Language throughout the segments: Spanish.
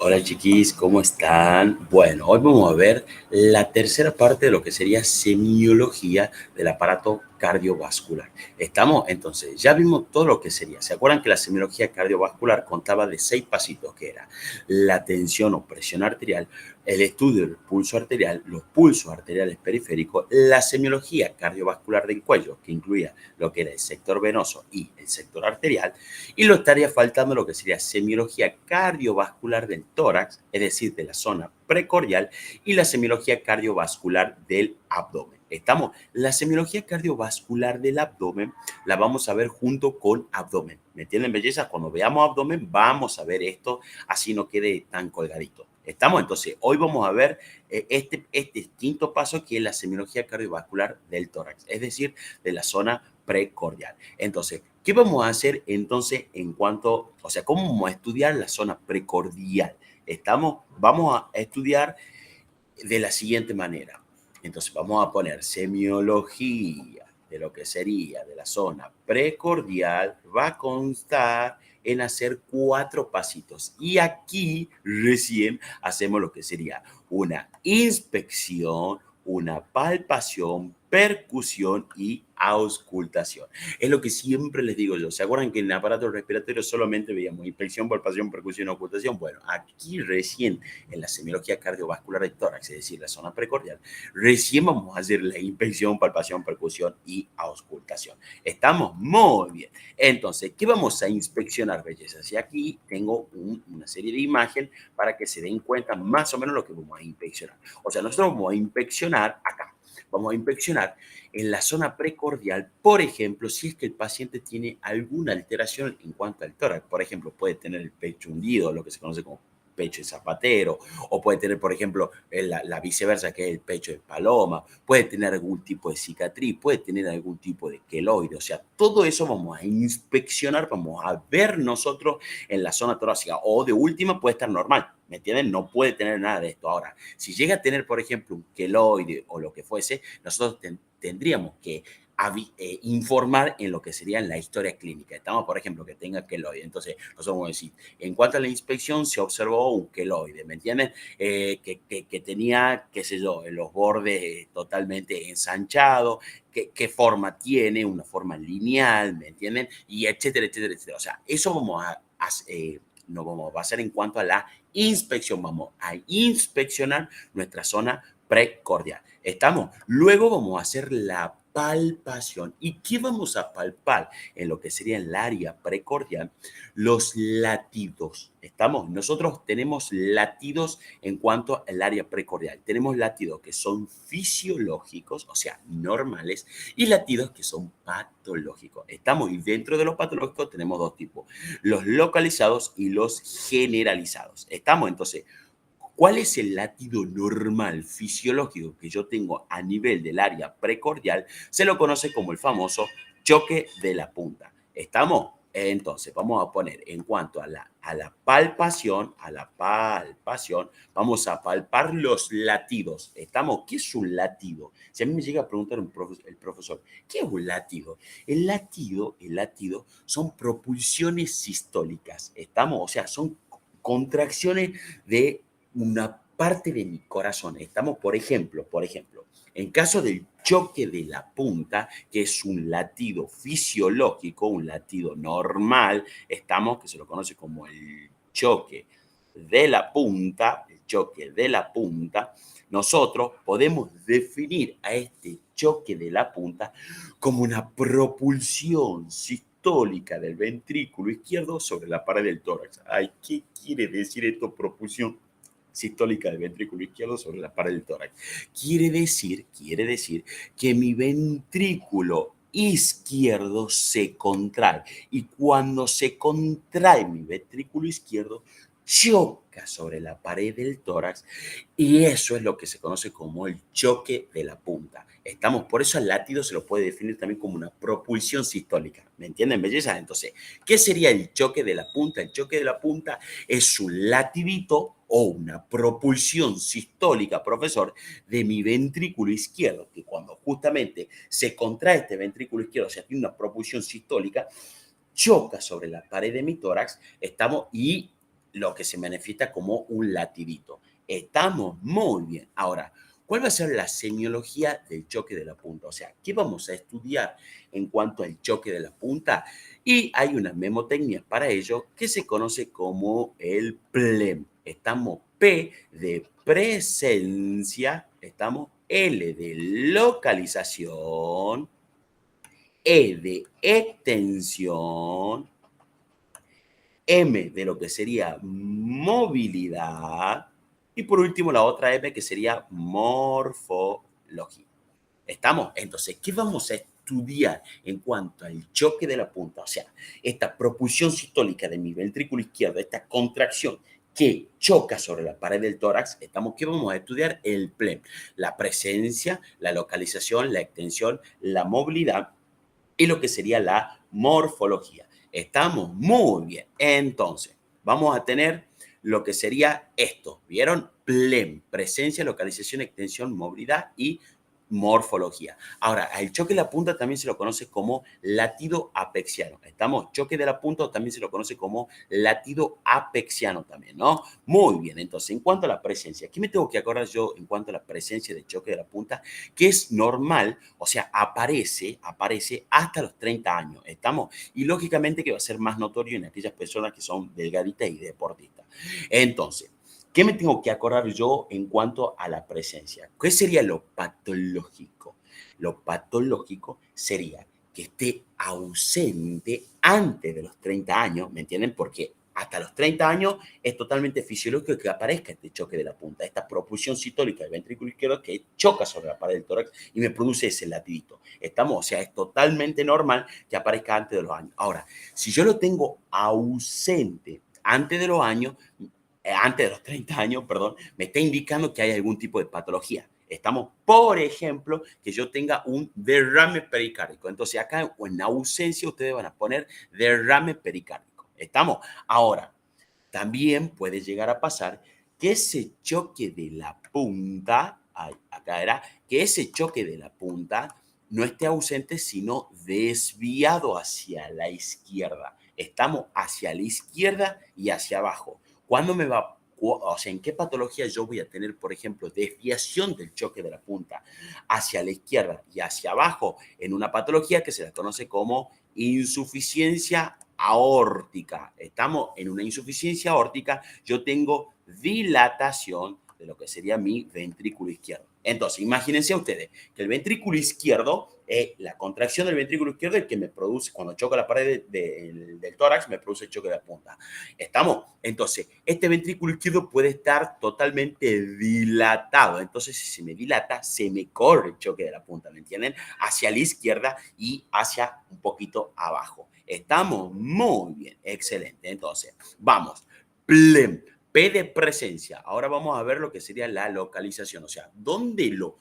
Hola chiquis, ¿cómo están? Bueno, hoy vamos a ver la tercera parte de lo que sería semiología del aparato cardiovascular. ¿Estamos? Entonces, ya vimos todo lo que sería. ¿Se acuerdan que la semiología cardiovascular contaba de 6 pasitos, que era la tensión o presión arterial, el estudio del pulso arterial, los pulsos arteriales periféricos, la semiología cardiovascular del cuello, que incluía lo que era el sector venoso y el sector arterial, y lo estaría faltando lo que sería semiología cardiovascular del tórax, es decir, de la zona precordial, y la semiología cardiovascular del abdomen. ¿Estamos? La semiología cardiovascular del abdomen la vamos a ver junto con abdomen. ¿Me entienden, belleza? Cuando veamos abdomen, vamos a ver esto, así no quede tan colgadito. ¿Estamos? Entonces, hoy vamos a ver este quinto paso, que es la semiología cardiovascular del tórax, es decir, de la zona precordial. Entonces, ¿qué vamos a hacer entonces en cuanto, o sea, cómo vamos a estudiar la zona precordial? Vamos a estudiar de la siguiente manera. Entonces, vamos a poner semiología de lo que sería de la zona precordial, va a constar en hacer 4 pasitos. Y aquí recién hacemos lo que sería una inspección, una palpación, percusión y auscultación. Es lo que siempre les digo yo. ¿Se acuerdan que en el aparato respiratorio solamente veíamos inspección, palpación, percusión, auscultación? Bueno, aquí recién en la semiología cardiovascular del tórax, es decir, la zona precordial, recién vamos a hacer la inspección, palpación, percusión y auscultación. ¿Estamos? Muy bien. Entonces, ¿qué vamos a inspeccionar, bellezas? Y aquí tengo una serie de imágenes para que se den cuenta más o menos lo que vamos a inspeccionar. O sea, nosotros vamos a inspeccionar acá. Vamos a inspeccionar en la zona precordial, por ejemplo, si es que el paciente tiene alguna alteración en cuanto al tórax. Por ejemplo, puede tener el pecho hundido, lo que se conoce como pecho de zapatero, o puede tener, por ejemplo, la viceversa, que es el pecho de paloma, puede tener algún tipo de cicatriz, puede tener algún tipo de queloide, o sea, todo eso vamos a inspeccionar, vamos a ver nosotros en la zona torácica, o de última puede estar normal, ¿me entienden? No puede tener nada de esto. Ahora, si llega a tener, por ejemplo, un queloide o lo que fuese, nosotros tendríamos que informar en lo que sería en la historia clínica. Estamos, por ejemplo, que tenga queloide. Entonces, nosotros vamos a decir, en cuanto a la inspección, se observó un queloide, ¿me entienden? Que tenía, qué sé yo, los bordes totalmente ensanchados, qué forma tiene, una forma lineal, ¿me entienden? Y etcétera, etcétera, etcétera. O sea, eso vamos no vamos a hacer en cuanto a la inspección. Vamos a inspeccionar nuestra zona precordial. ¿Estamos? Luego vamos a hacer la palpación. ¿Y qué vamos a palpar en lo que sería el área precordial? Los latidos. ¿Estamos? Nosotros tenemos latidos en cuanto al área precordial. Tenemos latidos que son fisiológicos, o sea, normales, y latidos que son patológicos. ¿Estamos? Y dentro de los patológicos tenemos dos tipos, los localizados y los generalizados. ¿Estamos? Entonces, ¿cuál es el latido normal fisiológico que yo tengo a nivel del área precordial? Se lo conoce como el famoso choque de la punta. ¿Estamos? Entonces, vamos a poner en cuanto a la palpación, vamos a palpar los latidos. ¿Estamos? ¿Qué es un latido? Si a mí me llega a preguntar el profesor, ¿qué es un latido? El latido son propulsiones sistólicas. ¿Estamos? O sea, son contracciones de una parte de mi corazón. Estamos, por ejemplo, en caso del choque de la punta, que es un latido fisiológico, un latido normal, estamos, que se lo conoce como el choque de la punta, el choque de la punta, nosotros podemos definir a este choque de la punta como una propulsión sistólica del ventrículo izquierdo sobre la pared del tórax. Ay, ¿qué quiere decir esto, propulsión sistólica del ventrículo izquierdo sobre la pared del tórax? Quiere decir que mi ventrículo izquierdo se contrae, y cuando se contrae mi ventrículo izquierdo, choca sobre la pared del tórax, y eso es lo que se conoce como el choque de la punta. Estamos, por eso el latido se lo puede definir también como una propulsión sistólica. ¿Me entienden, belleza? Entonces, ¿qué sería el choque de la punta? El choque de la punta es un latidito o una propulsión sistólica, profesor, de mi ventrículo izquierdo, que cuando justamente se contrae este ventrículo izquierdo, o sea, tiene una propulsión sistólica, choca sobre la pared de mi tórax, estamos, y lo que se manifiesta como un latidito. Estamos muy bien. Ahora, ¿cuál va a ser la semiología del choque de la punta? O sea, ¿qué vamos a estudiar en cuanto al choque de la punta? Y hay una memotecnia para ello que se conoce como el PLEM. Estamos P de presencia, estamos L de localización, E de extensión, M de lo que sería movilidad y por último la otra M que sería morfología. ¿Estamos? Entonces, ¿qué vamos a estudiar en cuanto al choque de la punta? O sea, esta propulsión sistólica de mi ventrículo izquierdo, esta contracción que choca sobre la pared del tórax, ¿qué vamos a estudiar? El PLEM, la presencia, la localización, la extensión, la movilidad y lo que sería la morfología. Estamos muy bien. Entonces, vamos a tener lo que sería esto. ¿Vieron? PLEM, presencia, localización, extensión, movilidad y morfología. Ahora, al choque de la punta también se lo conoce como latido apexiano. ¿Estamos? Choque de la punta también se lo conoce como latido apexiano también, ¿no? Muy bien. Entonces, en cuanto a la presencia, ¿qué me tengo que acordar yo en cuanto a la presencia de choque de la punta? Que es normal, o sea, aparece hasta los 30 años. ¿Estamos? Y lógicamente que va a ser más notorio en aquellas personas que son delgaditas y deportistas. Entonces, ¿qué me tengo que acordar yo en cuanto a la presencia? ¿Qué sería lo patológico? Lo patológico sería que esté ausente antes de los 30 años, ¿me entienden? Porque hasta los 30 años es totalmente fisiológico que aparezca este choque de la punta, esta propulsión sistólica del ventrículo izquierdo que choca sobre la pared del tórax y me produce ese latidito. ¿Estamos? O sea, es totalmente normal que aparezca antes de los años. Ahora, si yo lo tengo ausente antes de los años, antes de los 30 años, perdón, me está indicando que hay algún tipo de patología. Estamos, por ejemplo, que yo tenga un derrame pericárdico. Entonces, acá en ausencia ustedes van a poner derrame pericárdico. ¿Estamos? Ahora, también puede llegar a pasar que ese choque de la punta, acá era, que ese choque de la punta no esté ausente, sino desviado hacia la izquierda. Estamos hacia la izquierda y hacia abajo. ¿Cuándo me va? O sea, ¿en qué patología yo voy a tener, por ejemplo, desviación del choque de la punta hacia la izquierda y hacia abajo? En una patología que se la conoce como insuficiencia aórtica. Estamos en una insuficiencia aórtica, yo tengo dilatación de lo que sería mi ventrículo izquierdo. Entonces, imagínense ustedes que el ventrículo izquierdo, la contracción del ventrículo izquierdo es el que me produce, cuando choca la pared del tórax, me produce el choque de la punta. ¿Estamos? Entonces, este ventrículo izquierdo puede estar totalmente dilatado. Entonces, si se me dilata, se me corre el choque de la punta, ¿me entienden? Hacia la izquierda y hacia un poquito abajo. Estamos muy bien, excelente. Entonces, vamos. Plem. P de presencia. Ahora vamos a ver lo que sería la localización. O sea, ¿dónde lo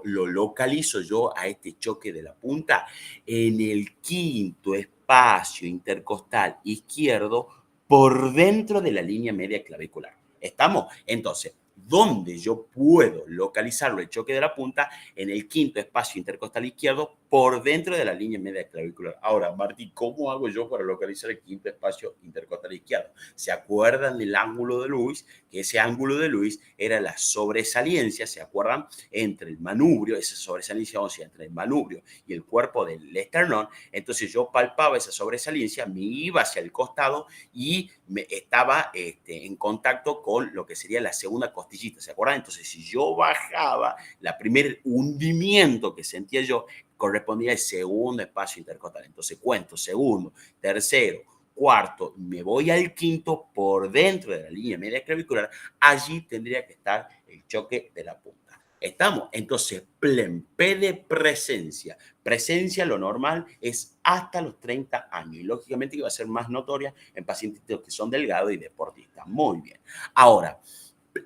localizo yo a este choque de la punta? En el quinto espacio intercostal izquierdo por dentro de la línea media clavicular. ¿Estamos? Entonces, ¿dónde yo puedo localizarlo el choque de la punta? En el quinto espacio intercostal izquierdo por dentro de la línea media clavicular. Ahora, Martí, ¿cómo hago yo para localizar el quinto espacio intercostal izquierdo? ¿Se acuerdan del ángulo de Lewis? Que ese ángulo de Lewis era la sobresaliencia, ¿se acuerdan? Entre el manubrio, esa sobresaliencia ósea entre el manubrio y el cuerpo del esternón. Entonces yo palpaba esa sobresaliencia, me iba hacia el costado y estaba en contacto con lo que sería la segunda costillita, ¿se acuerdan? Entonces, si yo bajaba, la primer hundimiento que sentía yo correspondía al segundo espacio intercostal. Entonces, cuento segundo, tercero, cuarto, me voy al quinto por dentro de la línea media clavicular, allí tendría que estar el choque de la punta. ¿Estamos? Entonces, P de presencia. Presencia, lo normal, es hasta los 30 años. Y lógicamente que va a ser más notoria en pacientes que son delgados y deportistas. Muy bien. Ahora,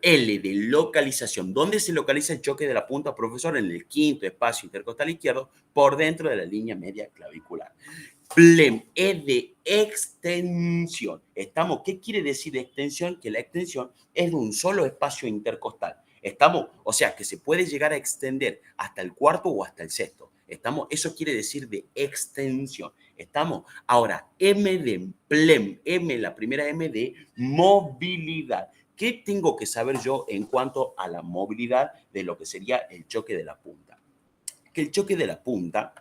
L de localización. ¿Dónde se localiza el choque de la punta, profesor? En el quinto espacio intercostal izquierdo, por dentro de la línea media clavicular. Plem, E de extensión. Estamos, ¿qué quiere decir extensión? Que la extensión es de un solo espacio intercostal. Estamos, o sea, que se puede llegar a extender hasta el cuarto o hasta el sexto. Estamos, eso quiere decir de extensión. ¿Estamos? Ahora, M de emplem, M, la primera M de movilidad. ¿Qué tengo que saber yo en cuanto a la movilidad de lo que sería el choque de la punta? Que el choque de la punta,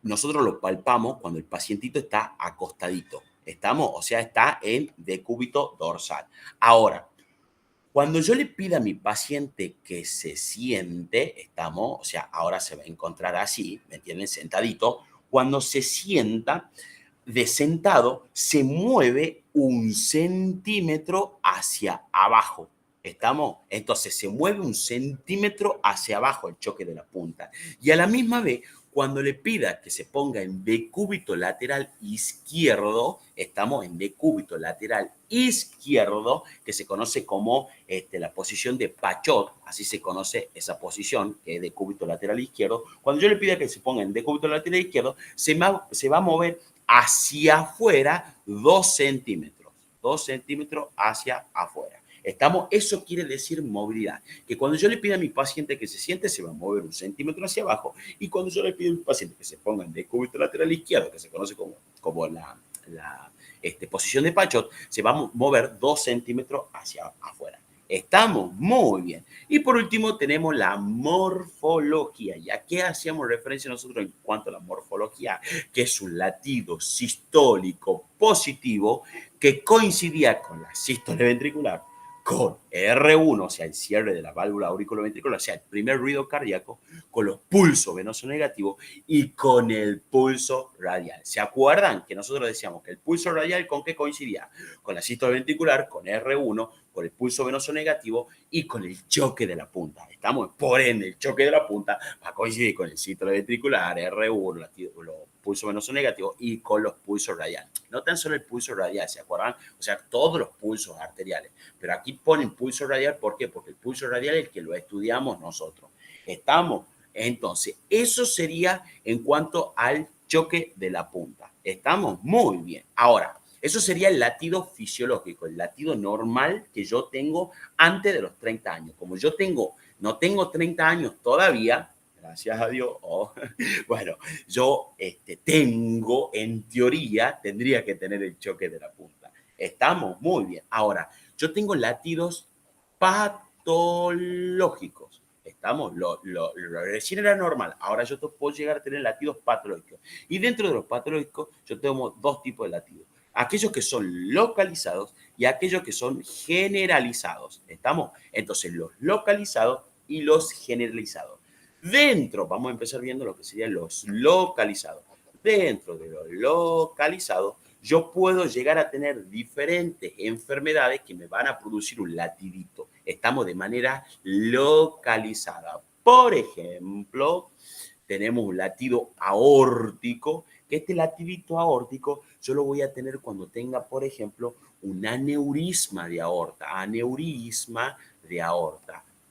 nosotros lo palpamos cuando el pacientito está acostadito. ¿Estamos? O sea, está en decúbito dorsal. Ahora, cuando yo le pida a mi paciente que se siente, estamos, o sea, ahora se va a encontrar así, ¿me entienden? Sentadito. Cuando se sienta, de sentado, se mueve 1 centímetro hacia abajo. ¿Estamos? Entonces se mueve 1 centímetro hacia abajo el choque de la punta. Y a la misma vez, cuando le pida que se ponga en decúbito lateral izquierdo, estamos en decúbito lateral izquierdo, que se conoce como la posición de Pachot, así se conoce esa posición, que es decúbito lateral izquierdo. Cuando yo le pida que se ponga en decúbito lateral izquierdo, se va a mover hacia afuera 2 centímetros, 2 centímetros hacia afuera. Estamos, eso quiere decir movilidad, que cuando yo le pido a mi paciente que se siente, se va a mover 1 centímetro hacia abajo, y cuando yo le pido a mi paciente que se ponga en decúbito lateral izquierdo, que se conoce como la posición de Pachot, se va a mover 2 centímetros hacia afuera. Estamos muy bien. Y por último tenemos la morfología. ¿Y a qué hacíamos referencia nosotros en cuanto a la morfología? Que es un latido sistólico positivo que coincidía con la sístole ventricular, con R1, o sea, el cierre de la válvula auriculoventricular, o sea, el primer ruido cardíaco, con los pulsos venosos negativos y con el pulso radial. ¿Se acuerdan que nosotros decíamos que el pulso radial con qué coincidía? Con la sístole ventricular, con R1, con el pulso venoso negativo y con el choque de la punta. Estamos, por ende, el choque de la punta va a coincidir con el sístole ventricular, R1, los pulsos venosos negativos y con los pulsos radiales. No tan solo el pulso radial, ¿se acuerdan? O sea, todos los pulsos arteriales. Pero aquí ponen pulso radial, ¿por qué? Porque el pulso radial es el que lo estudiamos nosotros. Estamos. Entonces, eso sería en cuanto al choque de la punta. Estamos muy bien. Ahora, eso sería el latido fisiológico, el latido normal que yo tengo antes de los 30 años. Como yo no tengo 30 años todavía, gracias a Dios, bueno, yo tengo, en teoría, tendría que tener el choque de la punta. Estamos muy bien. Ahora, yo tengo latidos patológicos. Estamos, lo recién era normal, ahora yo puedo llegar a tener latidos patológicos. Y dentro de los patológicos, yo tengo dos tipos de latidos. Aquellos que son localizados y aquellos que son generalizados. ¿Estamos? Entonces, los localizados y los generalizados. Dentro, vamos a empezar viendo lo que serían los localizados. Dentro de los localizados, yo puedo llegar a tener diferentes enfermedades que me van a producir un latidito. Estamos de manera localizada. Por ejemplo, tenemos un latido aórtico, que este latidito aórtico yo lo voy a tener cuando tenga, por ejemplo, un aneurisma de aorta,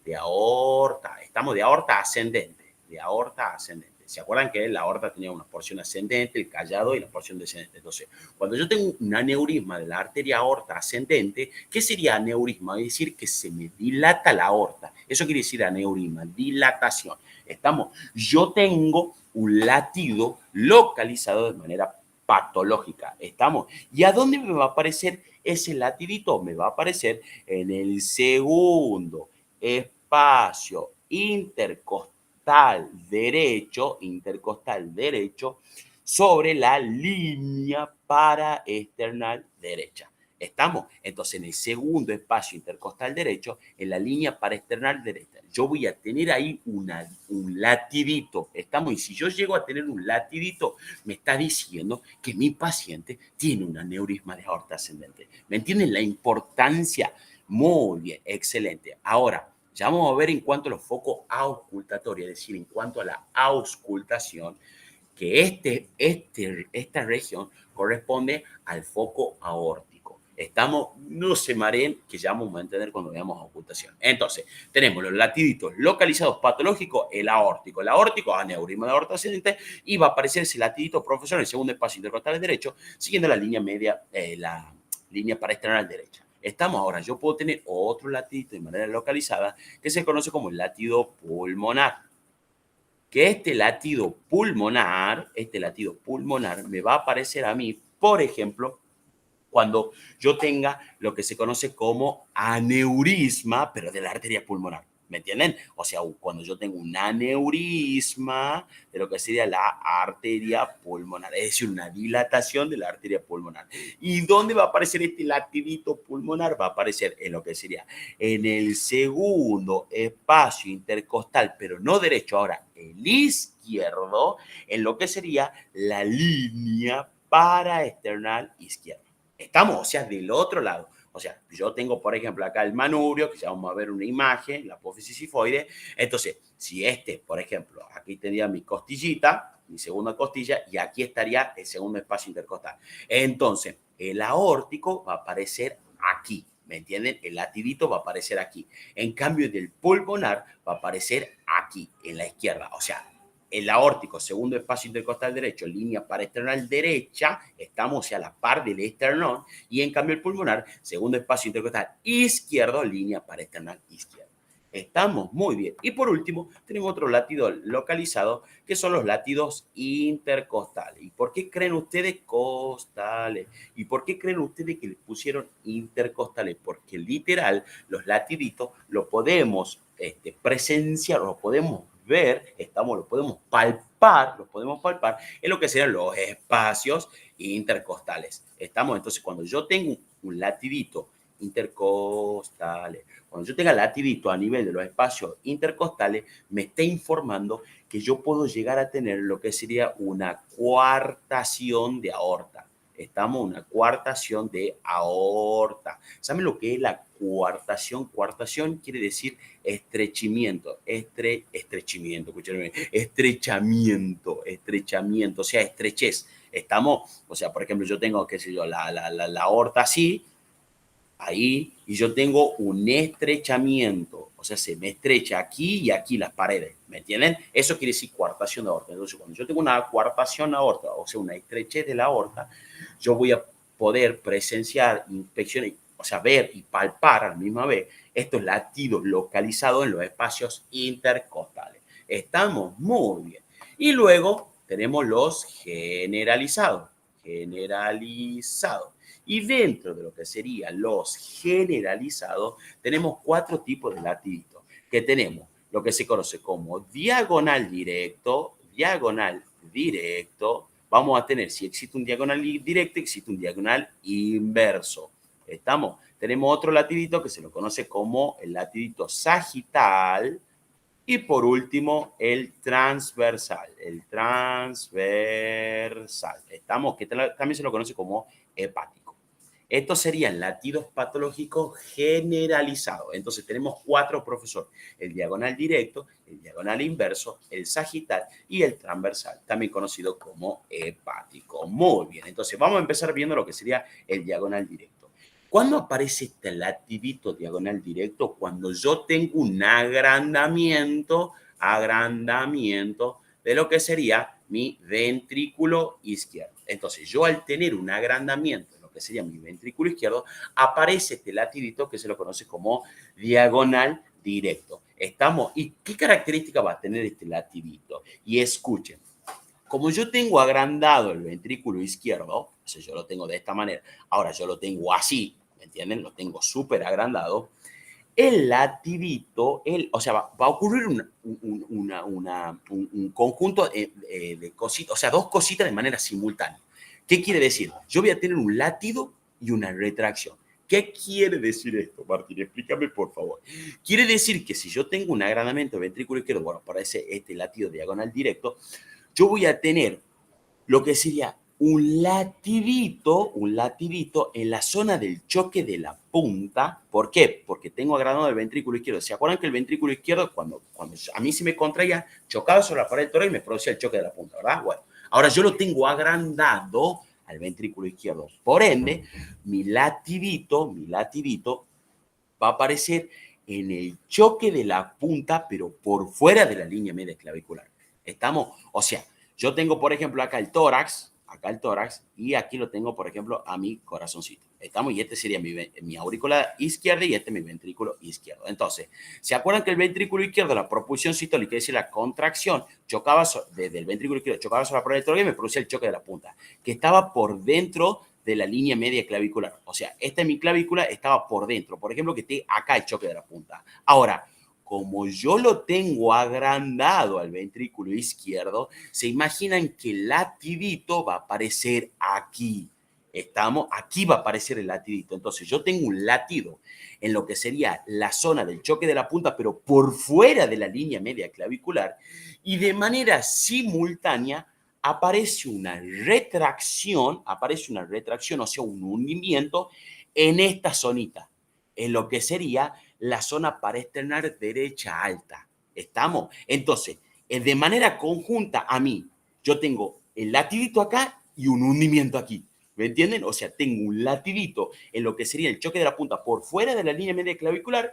de aorta, estamos de aorta ascendente, de aorta ascendente. ¿Se acuerdan que la aorta tenía una porción ascendente, el callado y la porción descendente? Entonces, cuando yo tengo un aneurisma de la arteria aorta ascendente, ¿qué sería aneurisma? Es decir, que se me dilata la aorta. Eso quiere decir aneurisma, dilatación. Yo tengo un latido localizado de manera patológica. ¿Estamos? ¿Y a dónde me va a aparecer ese latidito? Me va a aparecer en el segundo espacio intercostal derecho sobre la línea paraesternal derecha. ¿Estamos? Entonces, en el segundo espacio intercostal derecho, en la línea paraesternal derecha, yo voy a tener ahí un latidito. ¿Estamos? Y si yo llego a tener un latidito, me está diciendo que mi paciente tiene un aneurisma de aorta ascendente. ¿Me entienden la importancia? Muy bien, excelente. Ahora, ya vamos a ver en cuanto a los focos auscultatorios, es decir, en cuanto a la auscultación, que esta región corresponde al foco aórtico. Estamos, no se mareen, que ya vamos a entender cuando veamos ocultación. Entonces, tenemos los latiditos localizados patológicos, el aórtico, aneurisma de aorta ascendente, y va a aparecer ese latidito profesor en el segundo espacio intercostal derecho, siguiendo la línea media, la línea paraesternal derecha. Estamos ahora, yo puedo tener otro latidito de manera localizada que se conoce como el latido pulmonar. que este latido pulmonar me va a aparecer a mí, por ejemplo, cuando yo tenga lo que se conoce como aneurisma, pero de la arteria pulmonar. ¿Me entienden? O sea, cuando yo tengo un aneurisma de lo que sería la arteria pulmonar, es decir, una dilatación de la arteria pulmonar. ¿Y dónde va a aparecer este latidito pulmonar? Va a aparecer en lo que sería en el segundo espacio intercostal, pero no derecho, ahora el izquierdo, en lo que sería la línea paraesternal izquierda. Estamos, o sea, del otro lado. O sea, yo tengo, por ejemplo, acá el manubrio, que ya vamos a ver una imagen, la apófisis sifoide. Entonces, si por ejemplo, aquí tendría mi costillita, mi segunda costilla, y aquí estaría el segundo espacio intercostal. Entonces, el aórtico va a aparecer aquí, ¿me entienden? El latidito va a aparecer aquí. En cambio, del pulmonar va a aparecer aquí, en la izquierda. O sea, el aórtico, segundo espacio intercostal derecho, línea paraesternal derecha, estamos a la par del esternón, y en cambio el pulmonar, segundo espacio intercostal izquierdo, línea paraesternal izquierda. Estamos muy bien. Y por último, tenemos otro latido localizado, que son los latidos intercostales. ¿Y por qué creen ustedes costales? ¿Y por qué creen ustedes que les pusieron intercostales? Porque literal, los latiditos lo podemos presenciar, lo podemos ver, lo podemos palpar en lo que serían los espacios intercostales. Estamos, entonces, cuando yo tengo un latidito intercostales, cuando yo tenga latidito a nivel de los espacios intercostales, me está informando que yo puedo llegar a tener lo que sería una coartación de aorta. Estamos en una coartación de aorta. ¿Saben lo que es la coartación? Coartación quiere decir estrechamiento, estrechamiento, o sea, estrechez. Estamos, o sea, por ejemplo, yo tengo, qué sé yo, la aorta así, ahí, y yo tengo un estrechamiento, o sea, se me estrecha aquí y aquí las paredes, ¿me entienden? Eso quiere decir coartación de aorta. Entonces, cuando yo tengo una coartación de aorta, o sea, una estrechez de la aorta, yo voy a poder presenciar inspecciones, o sea, ver y palpar a la misma vez estos latidos localizados en los espacios intercostales. Estamos muy bien. Y luego tenemos los generalizados. Generalizados. Y dentro de lo que serían los generalizados, tenemos 4 tipos de latiditos, que tenemos lo que se conoce como diagonal directo, vamos a tener, si existe un diagonal directo, existe un diagonal inverso. ¿Estamos? Tenemos otro latidito que se lo conoce como el latidito sagital, y por último, el transversal. El transversal. Estamos, que también se lo conoce como hepático. Estos serían latidos patológicos generalizados. Entonces tenemos 4, profesor. El diagonal directo, el diagonal inverso, el sagital y el transversal, también conocido como hepático. Muy bien. Entonces vamos a empezar viendo lo que sería el diagonal directo. ¿Cuándo aparece este latidito diagonal directo? Cuando yo tengo un agrandamiento de lo que sería mi ventrículo izquierdo. Entonces, yo al tener un agrandamiento de lo que sería mi ventrículo izquierdo, aparece este latidito que se lo conoce como diagonal directo. ¿Estamos? ¿Y qué característica va a tener este latidito? Y escuchen, como yo tengo agrandado el ventrículo izquierdo, o sea, yo lo tengo de esta manera, ahora yo lo tengo así, ¿me entienden? Lo tengo súper agrandado. El latidito, o sea, va a ocurrir un conjunto de cositas, o sea, 2 cositas de manera simultánea. ¿Qué quiere decir? Yo voy a tener un latido y una retracción. ¿Qué quiere decir esto, Martín? Explícame, por favor. Quiere decir que si yo tengo un agrandamiento del ventrículo izquierdo, bueno, para este latido diagonal directo, yo voy a tener lo que sería un latidito en la zona del choque de la punta. ¿Por qué? Porque tengo agrandado el ventrículo izquierdo. ¿Se acuerdan que el ventrículo izquierdo, cuando a mí se me contraía, chocaba sobre la pared torácica y me producía el choque de la punta, ¿verdad? Bueno, ahora yo lo tengo agrandado al ventrículo izquierdo. Por ende, mi latidito va a aparecer en el choque de la punta, pero por fuera de la línea media clavicular. ¿Estamos? O sea, yo tengo, por ejemplo, acá el tórax, y aquí lo tengo, por ejemplo, a mi corazoncito. Estamos, y este sería mi aurícula izquierda y este mi ventrículo izquierdo. Entonces, ¿se acuerdan que el ventrículo izquierdo, la propulsión sistólica, es decir, la contracción, chocaba desde el ventrículo izquierdo, chocaba sobre la pared electrónica y me producía el choque de la punta, que estaba por dentro de la línea media clavicular? O sea, esta es mi clavícula, estaba por dentro. Por ejemplo, que esté acá el choque de la punta. Ahora, como yo lo tengo agrandado al ventrículo izquierdo, se imaginan que el latidito va a aparecer aquí. Estamos, aquí va a aparecer el latidito. Entonces yo tengo un latido en lo que sería la zona del choque de la punta, pero por fuera de la línea media clavicular, y de manera simultánea aparece una retracción, o sea, un hundimiento en esta zonita, en lo que sería la zona paraesternal derecha alta. ¿Estamos? Entonces, de manera conjunta a mí, yo tengo el latidito acá y un hundimiento aquí. ¿Me entienden? O sea, tengo un latidito en lo que sería el choque de la punta por fuera de la línea media clavicular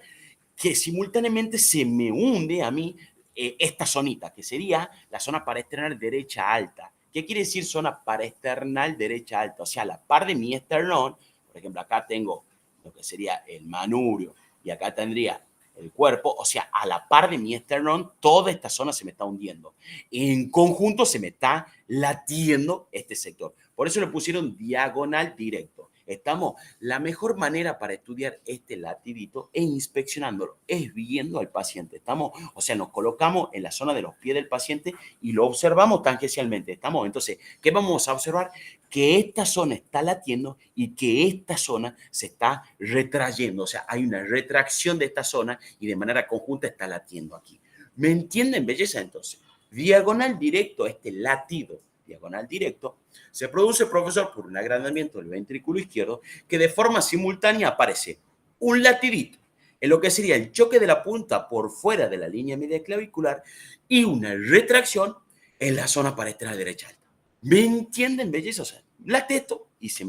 que simultáneamente se me hunde a mí esta zonita, que sería la zona paraesternal derecha alta. ¿Qué quiere decir zona paraesternal derecha alta? O sea, a la par de mi esternón, por ejemplo, acá tengo lo que sería el manubrio y acá tendría el cuerpo, o sea, a la par de mi esternón, toda esta zona se me está hundiendo. En conjunto se me está latiendo este sector. Por eso le pusieron diagonal directo. Estamos, la mejor manera para estudiar este latidito es inspeccionándolo, es viendo al paciente. Estamos, o sea, nos colocamos en la zona de los pies del paciente y lo observamos tangencialmente. Estamos, entonces, ¿qué vamos a observar? Que esta zona está latiendo y que esta zona se está retrayendo. O sea, hay una retracción de esta zona y de manera conjunta está latiendo aquí. ¿Me entienden, belleza? Entonces, diagonal directo, este latido diagonal directo, se produce, profesor, por un agrandamiento del ventrículo izquierdo que de forma simultánea aparece un latidito en lo que sería el choque de la punta por fuera de la línea media clavicular y una retracción en la zona paraesternal derecha alta. ¿Me entienden, belleza? O sea, la teto y se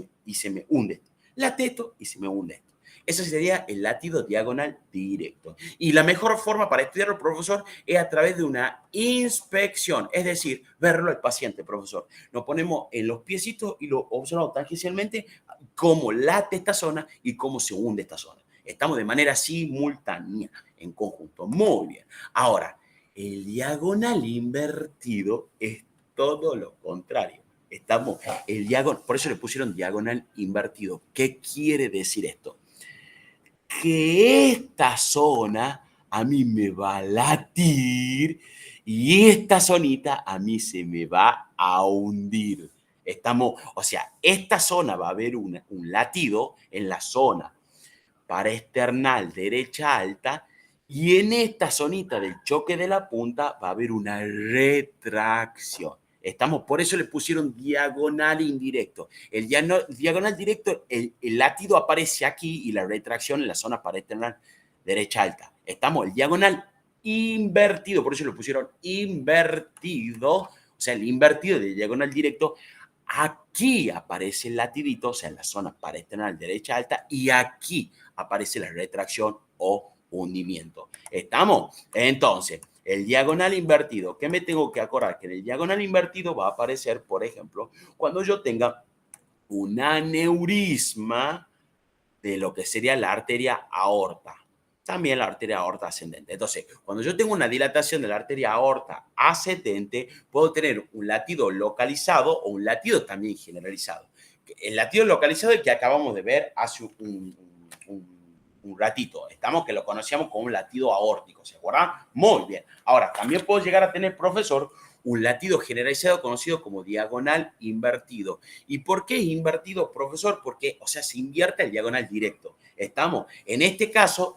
me hunde. La teto y se me hunde. Ese sería el latido diagonal directo. Y la mejor forma para estudiarlo, profesor, es a través de una inspección, es decir, verlo al paciente, profesor. Nos ponemos en los piecitos y lo observamos tangencialmente cómo late esta zona y cómo se hunde esta zona. Estamos de manera simultánea, en conjunto. Muy bien. Ahora, el diagonal invertido es todo lo contrario. Estamos, el diagonal, por eso le pusieron diagonal invertido. ¿Qué quiere decir esto? Que esta zona a mí me va a latir y esta zonita a mí se me va a hundir. Estamos, o sea, esta zona va a haber un latido en la zona paraesternal derecha alta y en esta zonita del choque de la punta va a haber una retracción. Estamos, por eso le pusieron diagonal indirecto. El diagonal directo, el latido aparece aquí y la retracción en la zona paraesternal derecha alta. Estamos, el diagonal invertido, por eso le pusieron invertido, o sea, el invertido del diagonal directo. Aquí aparece el latidito, o sea, en la zona paraesternal derecha alta, y aquí aparece la retracción o hundimiento. ¿Estamos? Entonces, el diagonal invertido, ¿qué me tengo que acordar? Que en el diagonal invertido va a aparecer, por ejemplo, cuando yo tenga un aneurisma de lo que sería la arteria aorta. También la arteria aorta ascendente. Entonces, cuando yo tengo una dilatación de la arteria aorta ascendente, puedo tener un latido localizado o un latido también generalizado. El latido localizado es el que acabamos de ver hace un ratito. Estamos que lo conocíamos como un latido aórtico, ¿se acuerdan? Muy bien. Ahora, también puedo llegar a tener, profesor, un latido generalizado conocido como diagonal invertido. ¿Y por qué invertido, profesor? Porque, o sea, se invierte el diagonal directo. Estamos, en este caso,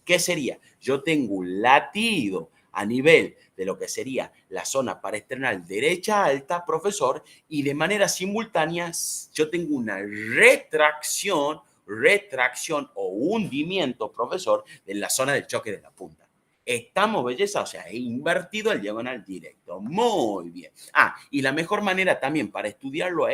¿qué sería? Yo tengo un latido a nivel de lo que sería la zona paraesternal derecha alta, profesor, y de manera simultánea yo tengo una retracción o hundimiento, profesor, en la zona del choque de la punta. Estamos, belleza, o sea, he invertido el diagonal directo. Muy bien. Y la mejor manera también para estudiarlo a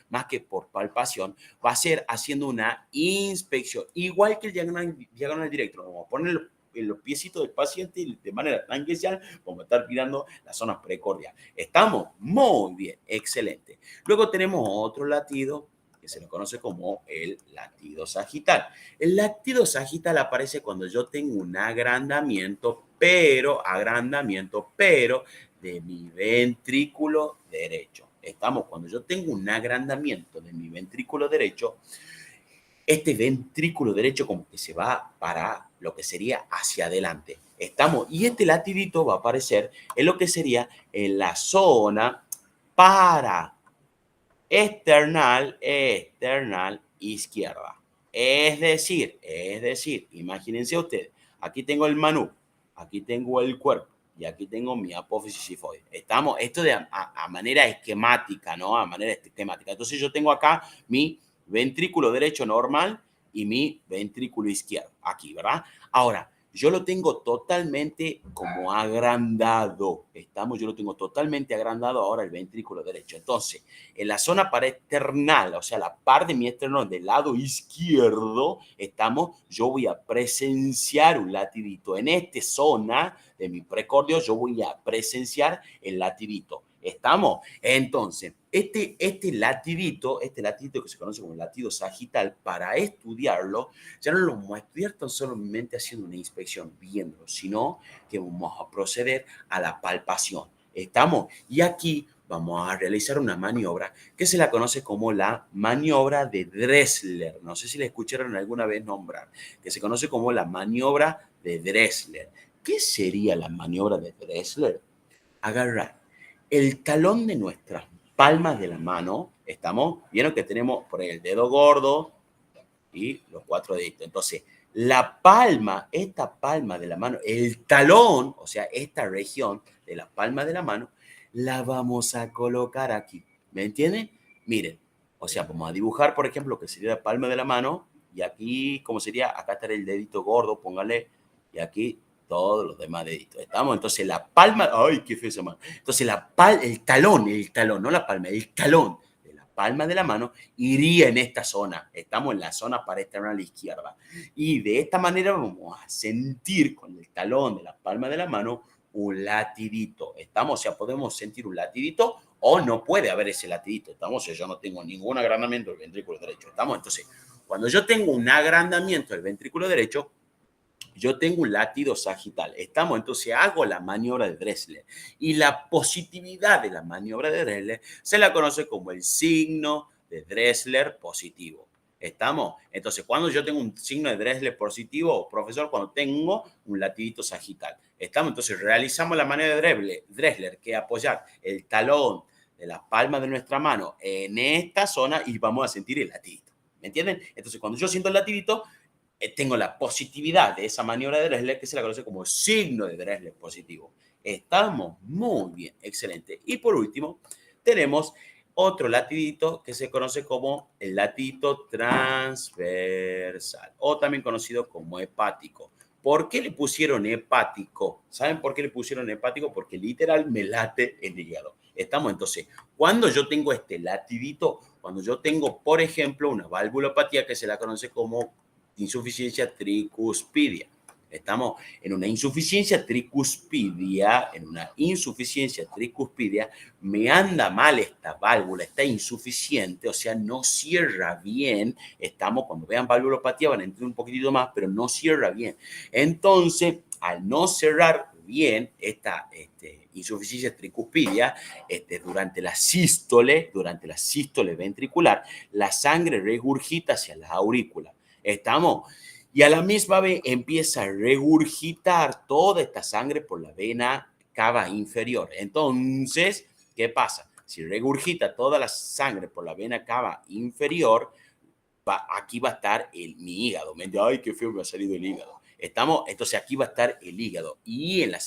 más que por palpación, va a ser haciendo una inspección. Igual que el diagonal directo. Vamos a poner en los piecitos del paciente y de manera tangencial vamos a estar mirando las zonas precordiales. ¿Estamos? Muy bien, excelente. Luego tenemos otro latido que que se le conoce como el latido sagital. El latido sagital aparece cuando yo tengo un agrandamiento, pero de mi ventrículo derecho. Estamos, cuando yo tengo un agrandamiento de mi ventrículo derecho, este ventrículo derecho como que se va para lo que sería hacia adelante. Estamos, y este latidito va a aparecer en lo que sería en la zona para external izquierda. Es decir, imagínense ustedes, aquí tengo el manú, aquí tengo el cuerpo y aquí tengo mi apófisis sifoide. Estamos, esto de a manera esquemática, ¿no? A manera esquemática. Entonces yo tengo acá mi ventrículo derecho normal y mi ventrículo izquierdo, aquí, ¿verdad? Ahora, yo lo tengo totalmente como agrandado. Yo lo tengo totalmente agrandado ahora el ventrículo derecho. Entonces, en la zona paraesternal, o sea, la parte de mi esternón del lado izquierdo, yo voy a presenciar un latidito. En esta zona de mi precordio, yo voy a presenciar el latidito. ¿Estamos? Entonces, este latidito que se conoce como el latido sagital, para estudiarlo, ya no lo vamos a estudiar tan solamente haciendo una inspección, viéndolo, sino que vamos a proceder a la palpación. ¿Estamos? Y aquí vamos a realizar una maniobra que se la conoce como la maniobra de Dressler. No sé si la escucharon alguna vez nombrar, que se conoce como la maniobra de Dressler. ¿Qué sería la maniobra de Dressler? Agarrar el talón de nuestras palmas de la mano. Estamos, vieron que tenemos por ahí el dedo gordo y los 4 deditos. Entonces, la palma, esta palma de la mano, el talón, o sea, esta región de la palma de la mano, la vamos a colocar aquí. ¿Me entienden? Miren, o sea, vamos a dibujar, por ejemplo, lo que sería la palma de la mano, y aquí, ¿cómo sería? Acá está el dedito gordo, póngale, y aquí todos los demás deditos. ¿Estamos? Entonces, la palma, ¡ay, qué feo esa mano! Entonces, el talón, no la palma, el talón de la palma de la mano iría en esta zona. Estamos en la zona paraesternal izquierda. Y de esta manera vamos a sentir con el talón de la palma de la mano un latidito. Estamos, o sea, podemos sentir un latidito o no puede haber ese latidito. Estamos, o sea, yo no tengo ningún agrandamiento del ventrículo derecho. Estamos, entonces, cuando yo tengo un agrandamiento del ventrículo derecho, yo tengo un latido sagital. Estamos, entonces hago la maniobra de Dressler. Y la positividad de la maniobra de Dressler se la conoce como el signo de Dressler positivo. ¿Estamos? Entonces, cuando yo tengo un signo de Dressler positivo, profesor, cuando tengo un latidito sagital. ¿Estamos? Entonces, realizamos la maniobra de Dressler, que es apoyar el talón de la palma de nuestra mano en esta zona y vamos a sentir el latidito. ¿Me entienden? Entonces, cuando yo siento el latidito, tengo la positividad de esa maniobra de Dressler que se la conoce como signo de Dressler positivo. Estamos muy bien, excelente. Y por último, tenemos otro latidito que se conoce como el latidito transversal o también conocido como hepático. ¿Por qué le pusieron hepático? ¿Saben por qué le pusieron hepático? Porque literal me late el hígado. Estamos entonces, cuando yo tengo este latidito, cuando yo tengo, por ejemplo, una valvulopatía que se la conoce como insuficiencia tricuspidia. Estamos en una insuficiencia tricuspidia, me anda mal esta válvula, está insuficiente, o sea, no cierra bien. Estamos, cuando vean valvulopatía van a entender un poquitito más, pero no cierra bien. Entonces, al no cerrar bien esta insuficiencia tricuspidia, durante la sístole ventricular, la sangre regurgita hacia la aurícula. ¿Estamos? Y a la misma vez empieza a regurgitar toda esta sangre por la vena cava inferior. Entonces, ¿qué pasa? Si regurgita toda la sangre por la vena cava inferior, aquí va a estar mi hígado. Ay, qué feo me ha salido el hígado. Estamos, entonces aquí va a estar el hígado y en la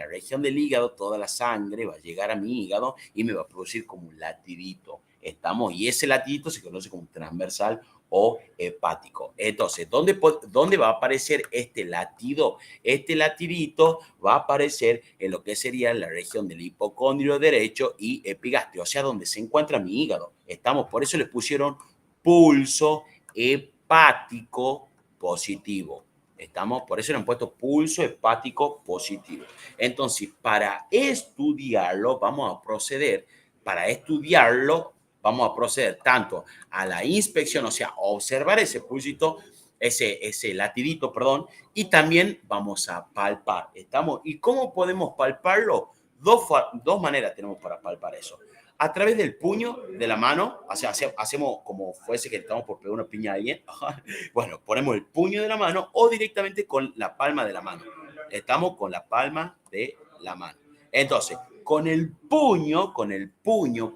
región del hígado toda la sangre va a llegar a mi hígado y me va a producir como un latidito. Estamos, y ese latidito se conoce como transversal o hepático. Entonces, ¿dónde va a aparecer este latido? Este latidito va a aparecer en lo que sería la región del hipocondrio derecho y epigastrio, o sea, donde se encuentra mi hígado. Estamos, por eso le pusieron pulso hepático positivo. Estamos, por eso le han puesto pulso hepático positivo. Entonces, para estudiarlo, vamos a proceder, para estudiarlo, vamos a proceder tanto a la inspección, o sea, a observar ese pulsito, ese latidito, perdón, y también vamos a palpar. ¿Estamos? ¿Y cómo podemos palparlo? Dos maneras tenemos para palpar eso. A través del puño de la mano, o sea, hacemos como fuese que estamos por pegar una piña a alguien. Bueno, ponemos el puño de la mano o directamente con la palma de la mano. Estamos con la palma de la mano. Entonces, con el puño,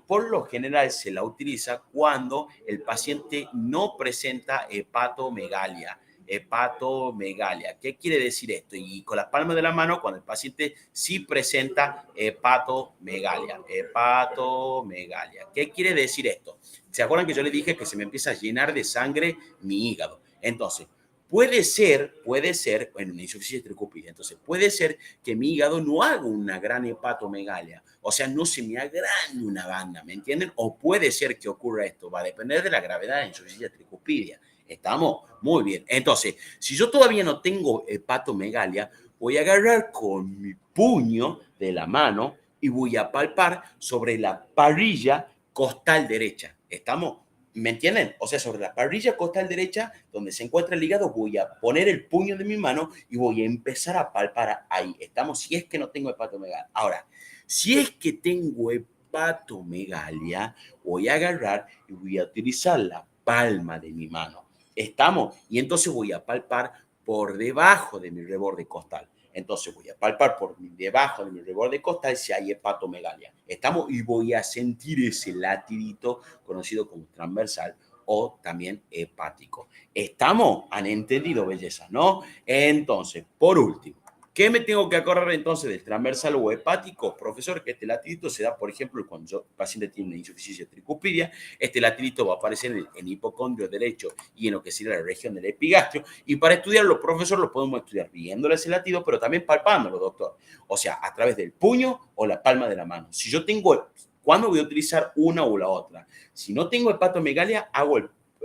por lo general se la utiliza cuando el paciente no presenta hepatomegalia. Hepatomegalia. ¿Qué quiere decir esto? Y con la palma de la mano, cuando el paciente sí presenta hepatomegalia. Hepatomegalia. ¿Qué quiere decir esto? ¿Se acuerdan que yo le dije que se me empieza a llenar de sangre mi hígado? Entonces, puede ser, en una insuficiencia tricúpide, entonces puede ser que mi hígado no haga una gran hepatomegalia, o sea, no se me agrande una banda, ¿me entienden? O puede ser que ocurra esto, va a depender de la gravedad de la insuficiencia tricupidia. ¿Estamos? Muy bien. Entonces, si yo todavía no tengo hepatomegalia, voy a agarrar con mi puño de la mano y voy a palpar sobre la parrilla costal derecha. ¿Estamos? ¿Me entienden? O sea, sobre la parrilla costal derecha, donde se encuentra el hígado, voy a poner el puño de mi mano y voy a empezar a palpar ahí. Estamos, si es que no tengo hepatomegalia. Ahora, si es que tengo hepatomegalia, voy a agarrar y voy a utilizar la palma de mi mano. ¿Estamos? Y entonces voy a palpar por debajo de mi reborde costal. Entonces voy a palpar por debajo de mi reborde costal si hay hepatomegalia. ¿Estamos? Y voy a sentir ese latidito conocido como transversal o también hepático. ¿Estamos? ¿Han entendido, belleza? ¿No? Entonces, por último, ¿qué me tengo que acordar entonces del transversal o hepático? Profesor, que este latidito se da, por ejemplo, cuando el paciente tiene una insuficiencia tricupidia. Este latidito va a aparecer en el hipocondrio derecho y en lo que sería la región del epigastrio. Y para estudiarlo, profesor, lo podemos estudiar viéndole ese latido, pero también palpándolo, doctor. O sea, a través del puño o la palma de la mano. Si yo tengo, ¿cuándo voy a utilizar una o la otra? Si no tengo hepatomegalia,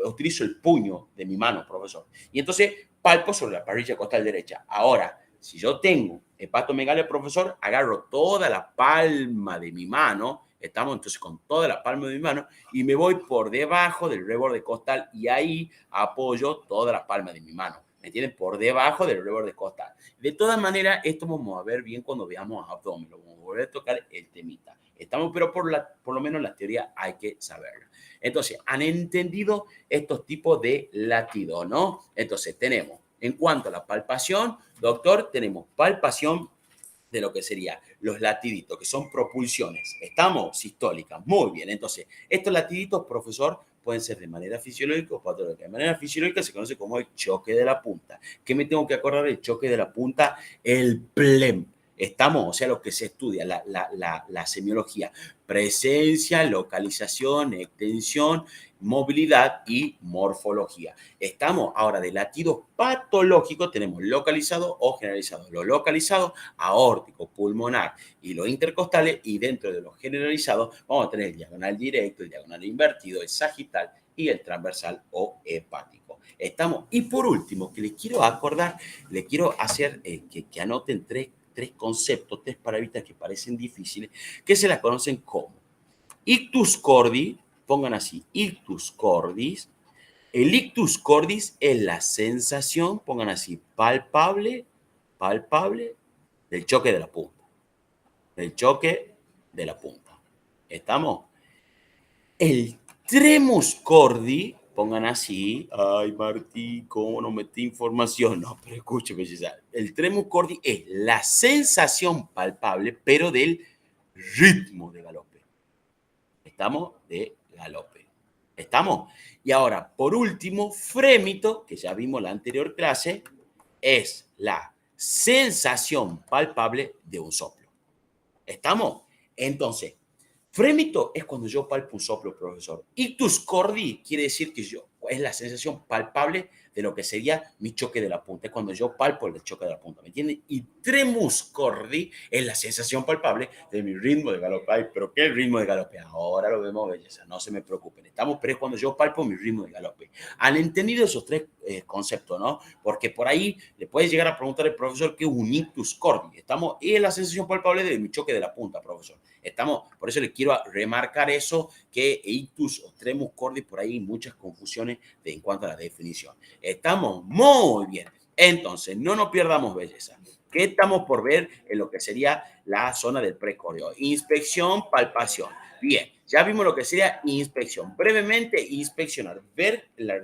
utilizo el puño de mi mano, profesor. Y entonces palpo sobre la parrilla costal derecha. Ahora, si yo tengo hepatomegalia, profesor, agarro toda la palma de mi mano, estamos entonces con toda la palma de mi mano, y me voy por debajo del reborde costal y ahí apoyo toda la palma de mi mano. ¿Me entienden? Por debajo del reborde costal. De todas maneras, esto vamos a ver bien cuando veamos abdomen. Lo vamos a volver a tocar el temita. Estamos, pero por lo menos la teoría hay que saberla. Entonces, ¿han entendido estos tipos de latido, no? Entonces, tenemos, en cuanto a la palpación, doctor, tenemos palpación de lo que sería los latiditos, que son propulsiones. ¿Estamos? Sistólicas. Muy bien. Entonces, estos latiditos, profesor, pueden ser de manera fisiológica o patológica. De manera fisiológica se conoce como el choque de la punta. ¿Qué me tengo que acordar del choque de la punta? El PLEM. Estamos, o sea, lo que se estudia, la semiología, presencia, localización, extensión, movilidad y morfología. Estamos ahora de latidos patológicos, tenemos localizado o generalizado. Lo localizado, aórtico, pulmonar y los intercostales, y dentro de los generalizados vamos a tener el diagonal directo, el diagonal invertido, el sagital y el transversal o hepático. Estamos, y por último, que les quiero acordar, les quiero hacer que anoten tres conceptos, tres palabritas que parecen difíciles, que se las conocen como ictus cordis, pongan así, ictus cordis. El ictus cordis es la sensación, pongan así, palpable del choque de la punta. Del choque de la punta. ¿Estamos? El tremus cordi, pongan así, ay Martí, ¿cómo no metí información? No, pero escúcheme, el tremus cordi es la sensación palpable, pero del ritmo de galope. ¿Estamos? De galope. ¿Estamos? Y ahora, por último, frémito, que ya vimos la anterior clase, es la sensación palpable de un soplo. ¿Estamos? Entonces, frémito es cuando yo palpo un soplo, profesor. Ictus cordi quiere decir que es la sensación palpable de lo que sería mi choque de la punta. Es cuando yo palpo el choque de la punta, ¿me entienden? Y tremus cordi es la sensación palpable de mi ritmo de galope. Ay, pero ¿qué ritmo de galope? Ahora lo vemos, belleza, no se me preocupen. Estamos, pero es cuando yo palpo mi ritmo de galope. ¿Han entendido esos tres conceptos, no? Porque por ahí le puede llegar a preguntar al profesor qué es un ictus cordi. Estamos, y es la sensación palpable de mi choque de la punta, profesor. Estamos, por eso les quiero remarcar eso, que ictus o tremus cordi, por ahí hay muchas confusiones en cuanto a la definición. Estamos muy bien. Entonces, no nos pierdamos, belleza. ¿Qué estamos por ver en lo que sería la zona del precordio? Inspección, palpación. Bien, ya vimos lo que sería inspección. Brevemente, inspeccionar, ver la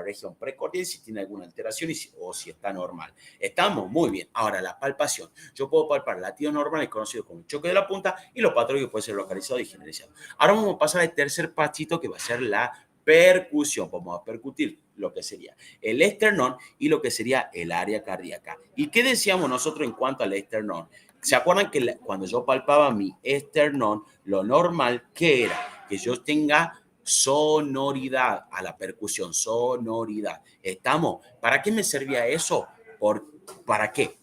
región precordial si tiene alguna alteración o si está normal. Estamos muy bien. Ahora, la palpación. Yo puedo palpar latido normal, es conocido como choque de la punta, y los patológicos pueden ser localizados y generalizados. Ahora vamos a pasar al tercer pasito, que va a ser la percusión. Vamos a percutir lo que sería el esternón y lo que sería el área cardíaca. ¿Y qué decíamos nosotros en cuanto al esternón? ¿Se acuerdan que cuando yo palpaba mi esternón, lo normal que era que yo tenga sonoridad a la percusión, sonoridad? ¿Estamos? ¿Para qué me servía eso? ¿Para qué?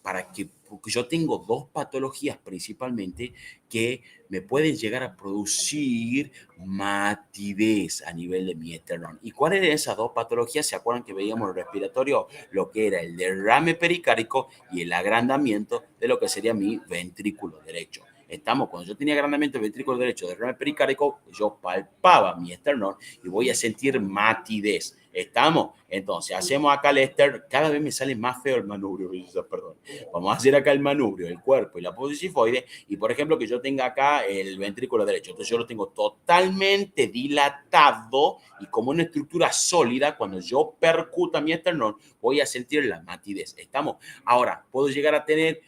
Porque yo tengo dos patologías principalmente que me pueden llegar a producir matidez a nivel de mi esternón. ¿Y cuáles eran esas dos patologías? ¿Se acuerdan que veíamos el respiratorio? Lo que era el derrame pericárdico y el agrandamiento de lo que sería mi ventrículo derecho. Estamos, cuando yo tenía agrandamiento del ventrículo derecho, derrame pericárdico, yo palpaba mi esternón y voy a sentir matidez. ¿Estamos? Entonces, hacemos acá el esternón. Cada vez me sale más feo el manubrio, perdón. Vamos a hacer acá el manubrio, el cuerpo y la apófisis y, por ejemplo, que yo tenga acá el ventrículo derecho. Entonces, yo lo tengo totalmente dilatado y como una estructura sólida. Cuando yo percuta mi esternón, voy a sentir la matidez. ¿Estamos? Ahora, puedo llegar a tener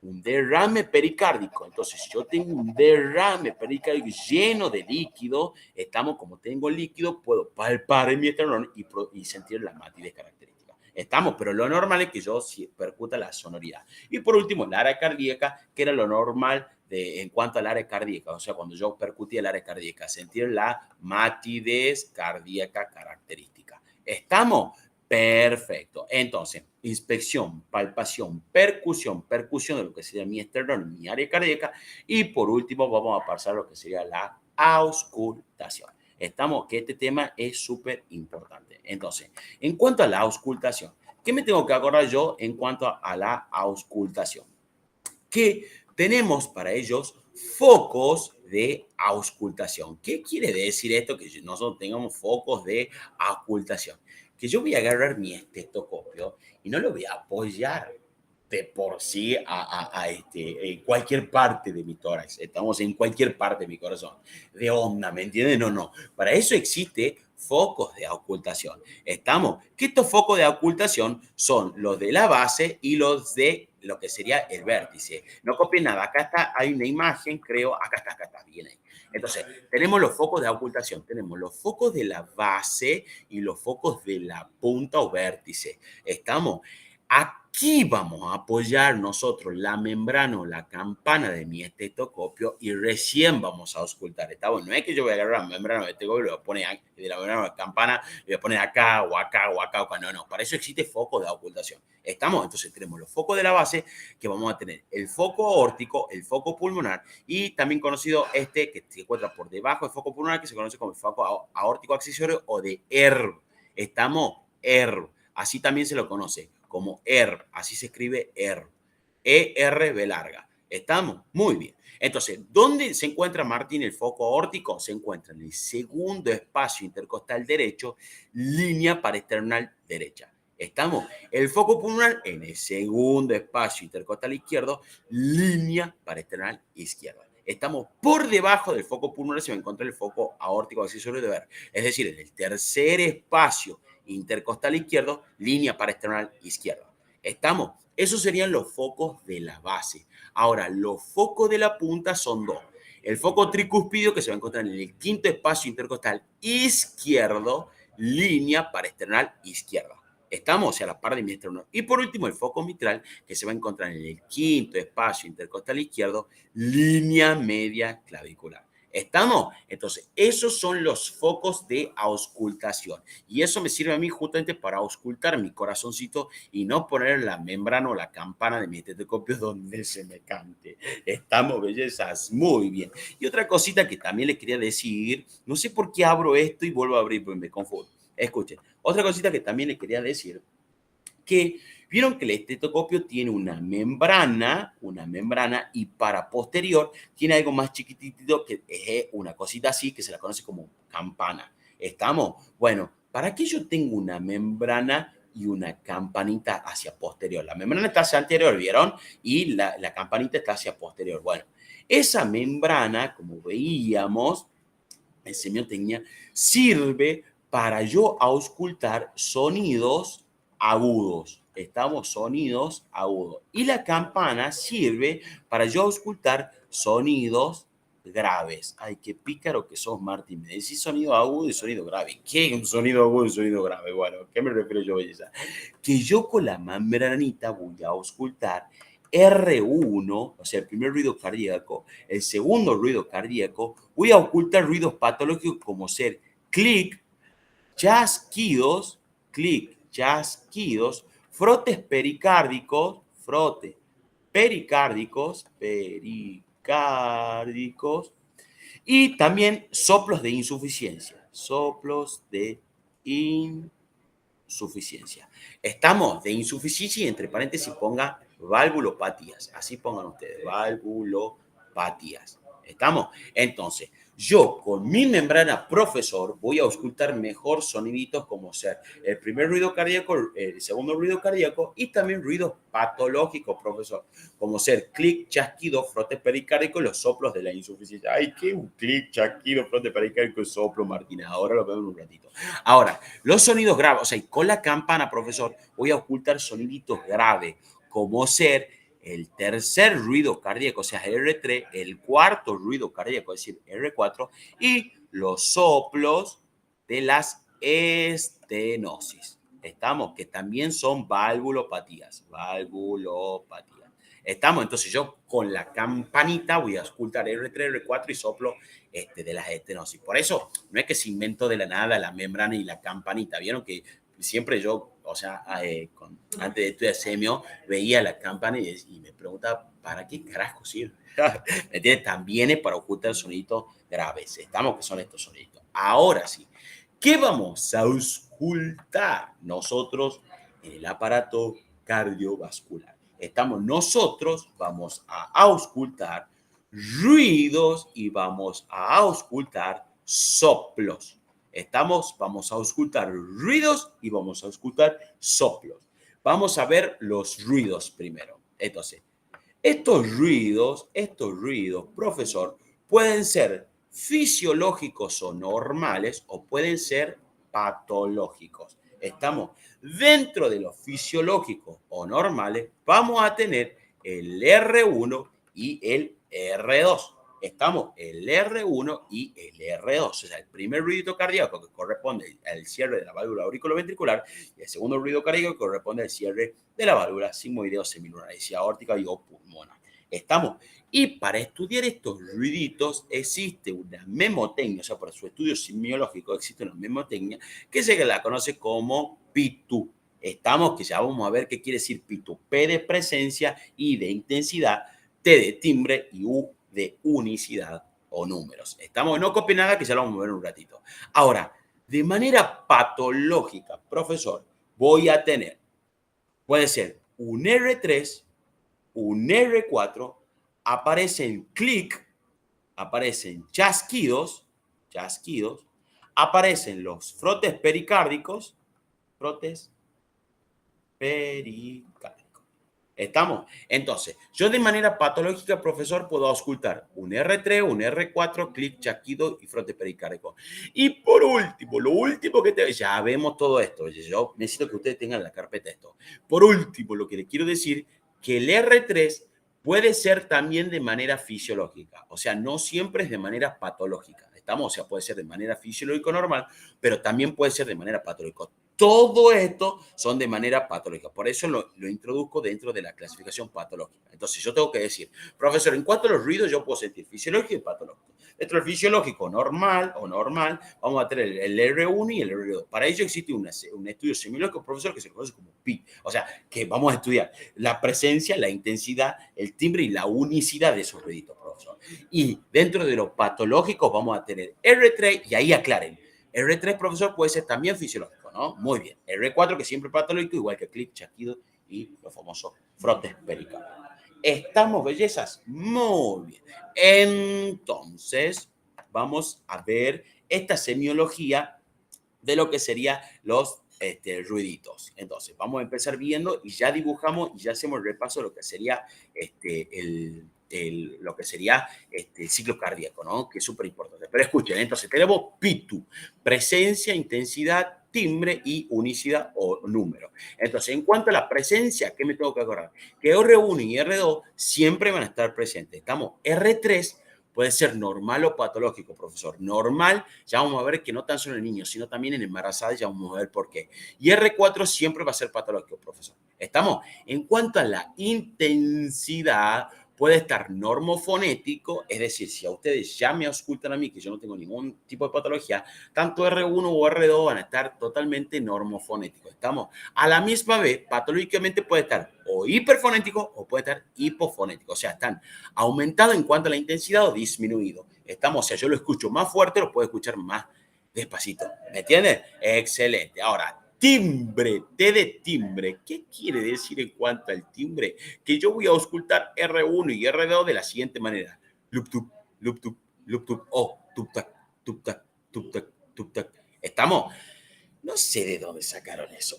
un derrame pericárdico. Entonces, si yo tengo un derrame pericárdico lleno de líquido, estamos, como tengo líquido, puedo palpar en mi esternón y sentir la matidez característica. Estamos, pero lo normal es que yo percuta la sonoridad. Y por último, el área cardíaca, que era lo normal en cuanto al área cardíaca. O sea, cuando yo percutía el área cardíaca, sentir la matidez cardíaca característica. ¿Estamos? Perfecto. Entonces, inspección, palpación, percusión de lo que sería mi esternón, mi área cardíaca. Y por último, vamos a pasar a lo que sería la auscultación. Estamos, que este tema es súper importante. Entonces, en cuanto a la auscultación, ¿qué me tengo que acordar yo en cuanto a la auscultación? Que tenemos para ellos focos de auscultación. ¿Qué quiere decir esto? Que nosotros tengamos focos de auscultación. Que yo voy a agarrar mi estetoscopio y no lo voy a apoyar de por sí en cualquier parte de mi tórax. Estamos en cualquier parte de mi corazón. De onda, ¿me entienden? No, no. Para eso existe focos de ocultación. Estamos, que estos focos de ocultación son los de la base y los de lo que sería el vértice. No copien nada. Acá está, hay una imagen, creo. Acá está, bien ahí. Entonces, tenemos los focos de ocultación. Tenemos los focos de la base y los focos de la punta o vértice. Estamos. Aquí vamos a apoyar nosotros la membrana o la campana de mi estetoscopio y recién vamos a auscultar. ¿Está bueno? No es que yo voy a agarrar la membrana del estetoscopio y lo voy a poner aquí, de la membrana o la campana, le voy a poner acá o acá o acá o acá. No, no. Para eso existe foco de ocultación. ¿Estamos? Entonces tenemos los focos de la base que vamos a tener el foco aórtico, el foco pulmonar y también conocido que se encuentra por debajo del foco pulmonar que se conoce como el foco aórtico accesorio o de ERB. ¿Estamos? ERB. Así también se lo conoce como ERB, así se escribe ERB, ERB larga. ¿Estamos? Muy bien. Entonces, ¿dónde se encuentra, Martín, el foco aórtico? Se encuentra en el segundo espacio intercostal derecho, línea parasternal derecha. ¿Estamos? El foco pulmonar en el segundo espacio intercostal izquierdo, línea parasternal izquierda. Estamos por debajo del foco pulmonar, se va a encontrar el foco aórtico accesorio de ver. Es decir, en el tercer espacio intercostal izquierdo, línea parasternal izquierda. ¿Estamos? Esos serían los focos de la base. Ahora, los focos de la punta son dos. El foco tricúspido, que se va a encontrar en el quinto espacio intercostal izquierdo, línea parasternal izquierda. Estamos, o sea, a la par de mi esternón. Y por último, el foco mitral, que se va a encontrar en el quinto espacio intercostal izquierdo, línea media clavicular. ¿Estamos? Entonces, esos son los focos de auscultación. Y eso me sirve a mí justamente para auscultar mi corazoncito y no poner la membrana o la campana de mi estetoscopio donde se me cante. Estamos, bellezas, muy bien. Y otra cosita que también le quería decir, no sé por qué abro esto y vuelvo a abrir, porque me confundo. Escuchen, otra cosita que también le quería decir, que vieron que el estetoscopio tiene una membrana y para posterior tiene algo más chiquitito que es una cosita así que se la conoce como campana. ¿Estamos? Bueno, ¿para qué yo tengo una membrana y una campanita hacia posterior? La membrana está hacia anterior, ¿vieron? Y la campanita está hacia posterior. Bueno, esa membrana, como veíamos, en semiotecnia, sirve para yo auscultar sonidos agudos. Estamos sonidos agudos. Y la campana sirve para yo auscultar sonidos graves. Ay, qué pícaro que sos, Martín. Me decís sonido agudo y sonido grave. ¿Qué es un sonido agudo y un sonido grave? Bueno, ¿a qué me refiero yo, belleza? Que yo con la membranita voy a auscultar R1, o sea, el primer ruido cardíaco, el segundo ruido cardíaco, voy a ocultar ruidos patológicos como ser clic, chasquidos, frotes pericárdicos, y también soplos de insuficiencia, insuficiencia. Estamos de insuficiencia y entre paréntesis ponga valvulopatías. Así pongan ustedes, valvulopatías. ¿Estamos? Entonces, yo con mi membrana profesor voy a auscultar mejor soniditos como ser el primer ruido cardíaco, el segundo ruido cardíaco y también ruidos patológicos, profesor, como ser clic, chasquido, frote pericárdico y los soplos de la insuficiencia. Ay, qué un clic, chasquido, frote pericárdico y soplo, Martínez. Ahora lo vemos en un ratito. Ahora, los sonidos graves, o sea, con la campana, profesor, voy a ocultar soniditos graves, como ser el tercer ruido cardíaco, o sea, R3, el cuarto ruido cardíaco, es decir, R4, y los soplos de las estenosis. Estamos, que también son valvulopatías. Estamos, entonces yo con la campanita voy a auscultar R3, R4 y soplo de las estenosis. Por eso no es que se inventó de la nada la membrana y la campanita. Vieron que siempre yo, o sea, antes de estudiar semio, veía la campana y me preguntaba, ¿para qué carajo sirve? ¿Me entiendes? También es para ocultar sonidos graves. Estamos que son estos sonidos. Ahora sí, ¿qué vamos a auscultar nosotros en el aparato cardiovascular? Nosotros vamos a auscultar ruidos y vamos a auscultar soplos. Vamos a auscultar ruidos y vamos a auscultar soplos. Vamos a ver los ruidos primero. Entonces, estos ruidos, profesor, pueden ser fisiológicos o normales o pueden ser patológicos. Estamos dentro de los fisiológicos o normales, vamos a tener el R1 y el R2. Estamos el R1 y el R2, o sea, el primer ruido cardíaco que corresponde al cierre de la válvula auriculoventricular y el segundo ruido cardíaco que corresponde al cierre de la válvula sigmoideo-semilunar, es decir, aórtica y o pulmonar. Estamos. Y para estudiar estos ruiditos existe una memotecnia, o sea, para su estudio semiológico existe una memotecnia que se la conoce como PITU. Estamos, que ya vamos a ver qué quiere decir PITU. P de presencia, I de intensidad, T de timbre y U de unicidad o números. Estamos, no copien nada que ya lo vamos a ver en un ratito. Ahora, de manera patológica, profesor, voy a tener, puede ser un R3, un R4, aparecen clic, aparecen chasquidos, aparecen los frotes pericárdicos, frotes pericárdicos. ¿Estamos? Entonces, yo de manera patológica, profesor, puedo auscultar un R3, un R4, clic, chasquido y frote pericárdico. Y por último, lo último ya vemos todo esto. Yo necesito que ustedes tengan en la carpeta esto. Por último, lo que les quiero decir, que el R3 puede ser también de manera fisiológica. O sea, no siempre es de manera patológica. ¿Estamos? O sea, puede ser de manera fisiológica normal, pero también puede ser de manera patológica. Todo esto son de manera patológica. Por eso lo introduzco dentro de la clasificación patológica. Entonces, yo tengo que decir, profesor, en cuanto a los ruidos, yo puedo sentir fisiológico y patológico. Dentro del fisiológico normal, vamos a tener el R1 y el R2. Para ello existe un estudio semiológico, profesor, que se conoce como PI. O sea, que vamos a estudiar la presencia, la intensidad, el timbre y la unicidad de esos ruiditos, profesor. Y dentro de los patológicos vamos a tener R3, y ahí aclaren, R3, profesor, puede ser también fisiológico, ¿no? Muy bien. R4, que siempre es patológico, igual que clic, chasquido y los famosos frotes pericárdios. ¿Estamos, bellezas? Muy bien. Entonces, vamos a ver esta semiología de lo que serían los ruiditos. Entonces, vamos a empezar viendo y ya dibujamos y ya hacemos el repaso de lo que sería lo que sería el ciclo cardíaco, ¿no? Que es súper importante. Pero escuchen, entonces tenemos PITU, presencia, intensidad, timbre y unicidad o número. Entonces, en cuanto a la presencia, ¿qué me tengo que acordar? Que R1 y R2 siempre van a estar presentes. Estamos R3 puede ser normal o patológico, profesor. Normal, ya vamos a ver que no tan solo en niños, sino también en embarazadas, ya vamos a ver por qué. Y R4 siempre va a ser patológico, profesor. ¿Estamos? En cuanto a la intensidad, puede estar normofonético, es decir, si a ustedes ya me auscultan a mí, que yo no tengo ningún tipo de patología, tanto R1 o R2 van a estar totalmente normofonéticos. ¿Estamos? A la misma vez, patológicamente puede estar o hiperfonético o puede estar hipofonético. O sea, están aumentados en cuanto a la intensidad o disminuido. Estamos, o sea, yo lo escucho más fuerte, lo puedo escuchar más despacito. ¿Me entiendes? Excelente. Ahora, timbre, T de timbre. ¿Qué quiere decir en cuanto al timbre? Que yo voy a auscultar R1 y R2 de la siguiente manera. Lup, tup, lup, tup, lup, tup, oh, tup, tac, tup, tac, tup, tac, tup, tac. ¿Estamos? No sé de dónde sacaron eso.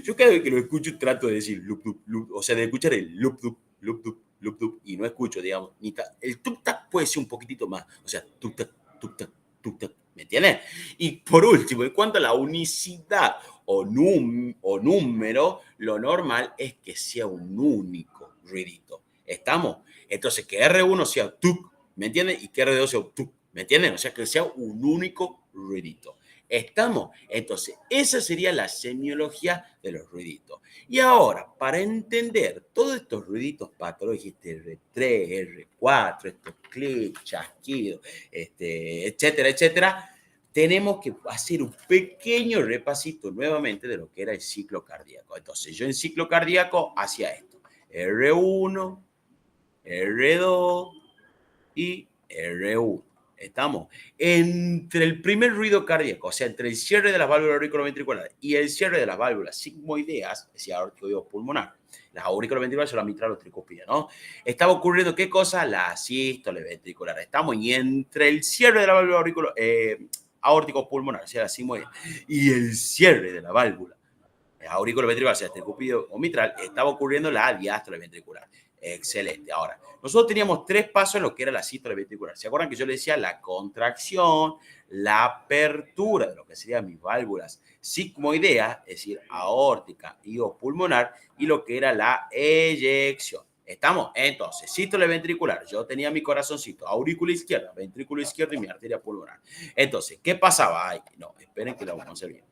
Yo cada vez que lo escucho trato de decir lup, lup, lup, o sea, de escuchar el lup, lup, lup, lup, lup, lup, y no escucho, digamos, ni el tup tac puede ser un poquitito más, o sea, tup tac, tup tac, tup tac, ¿me entiendes? Y por último, en cuanto a la unicidad o número, lo normal es que sea un único ruidito. ¿Estamos? Entonces, que R1 sea tuc, ¿me entiendes? Y que R2 sea tuc, ¿me entienden? O sea, que sea un único ruidito. ¿Estamos? Entonces, esa sería la semiología de los ruiditos. Y ahora, para entender todos estos ruiditos patológicos, este R3, R4, estos clics, chasquidos, etcétera, etcétera, tenemos que hacer un pequeño repasito nuevamente de lo que era el ciclo cardíaco. Entonces, yo en ciclo cardíaco hacía esto. R1, R2 y R1. Estamos entre el primer ruido cardíaco, o sea, entre el cierre de las válvulas auriculoventriculares y el cierre de las válvulas sigmoideas, es decir, aórtico pulmonar. Las auriculoventriculares son la mitral o tricúspide, ¿no? Estaba ocurriendo, ¿qué cosa? La sístole ventricular. Estamos y entre el cierre de la válvula aórtico pulmonar, o sea, la sigmoidea, y el cierre de la válvula auriculoventricular, o sea, tricúspide o mitral, estaba ocurriendo la diástole ventricular. Excelente. Ahora, nosotros teníamos tres pasos en lo que era la sístole ventricular. ¿Se acuerdan que yo le decía la contracción, la apertura de lo que serían mis válvulas sigmoideas, es decir, aórtica y o pulmonar, y lo que era la eyección? ¿Estamos? Entonces, sístole ventricular. Yo tenía mi corazoncito, aurícula izquierda, ventrículo izquierdo y mi arteria pulmonar. Entonces, ¿qué pasaba? Ay, no, esperen que lo vamos a hacer bien.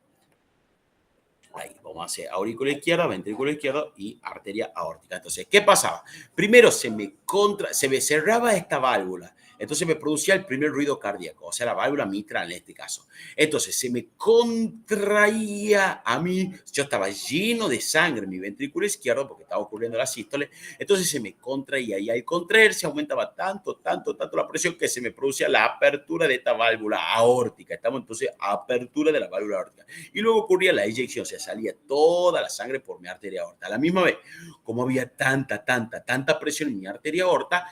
Ahí, vamos a hacer aurícula izquierda, ventrículo izquierdo y arteria aórtica. Entonces, ¿qué pasaba? Primero se me cerraba esta válvula. Entonces me producía el primer ruido cardíaco, o sea, la válvula mitral en este caso. Entonces se me contraía a mí, yo estaba lleno de sangre en mi ventrículo izquierdo porque estaba ocurriendo la sístole, entonces se me contraía y al contraerse aumentaba tanto la presión que se me producía la apertura de esta válvula aórtica. Estamos entonces apertura de la válvula aórtica. Y luego ocurría la eyección, o sea, salía toda la sangre por mi arteria aorta. A la misma vez, como había tanta presión en mi arteria aorta,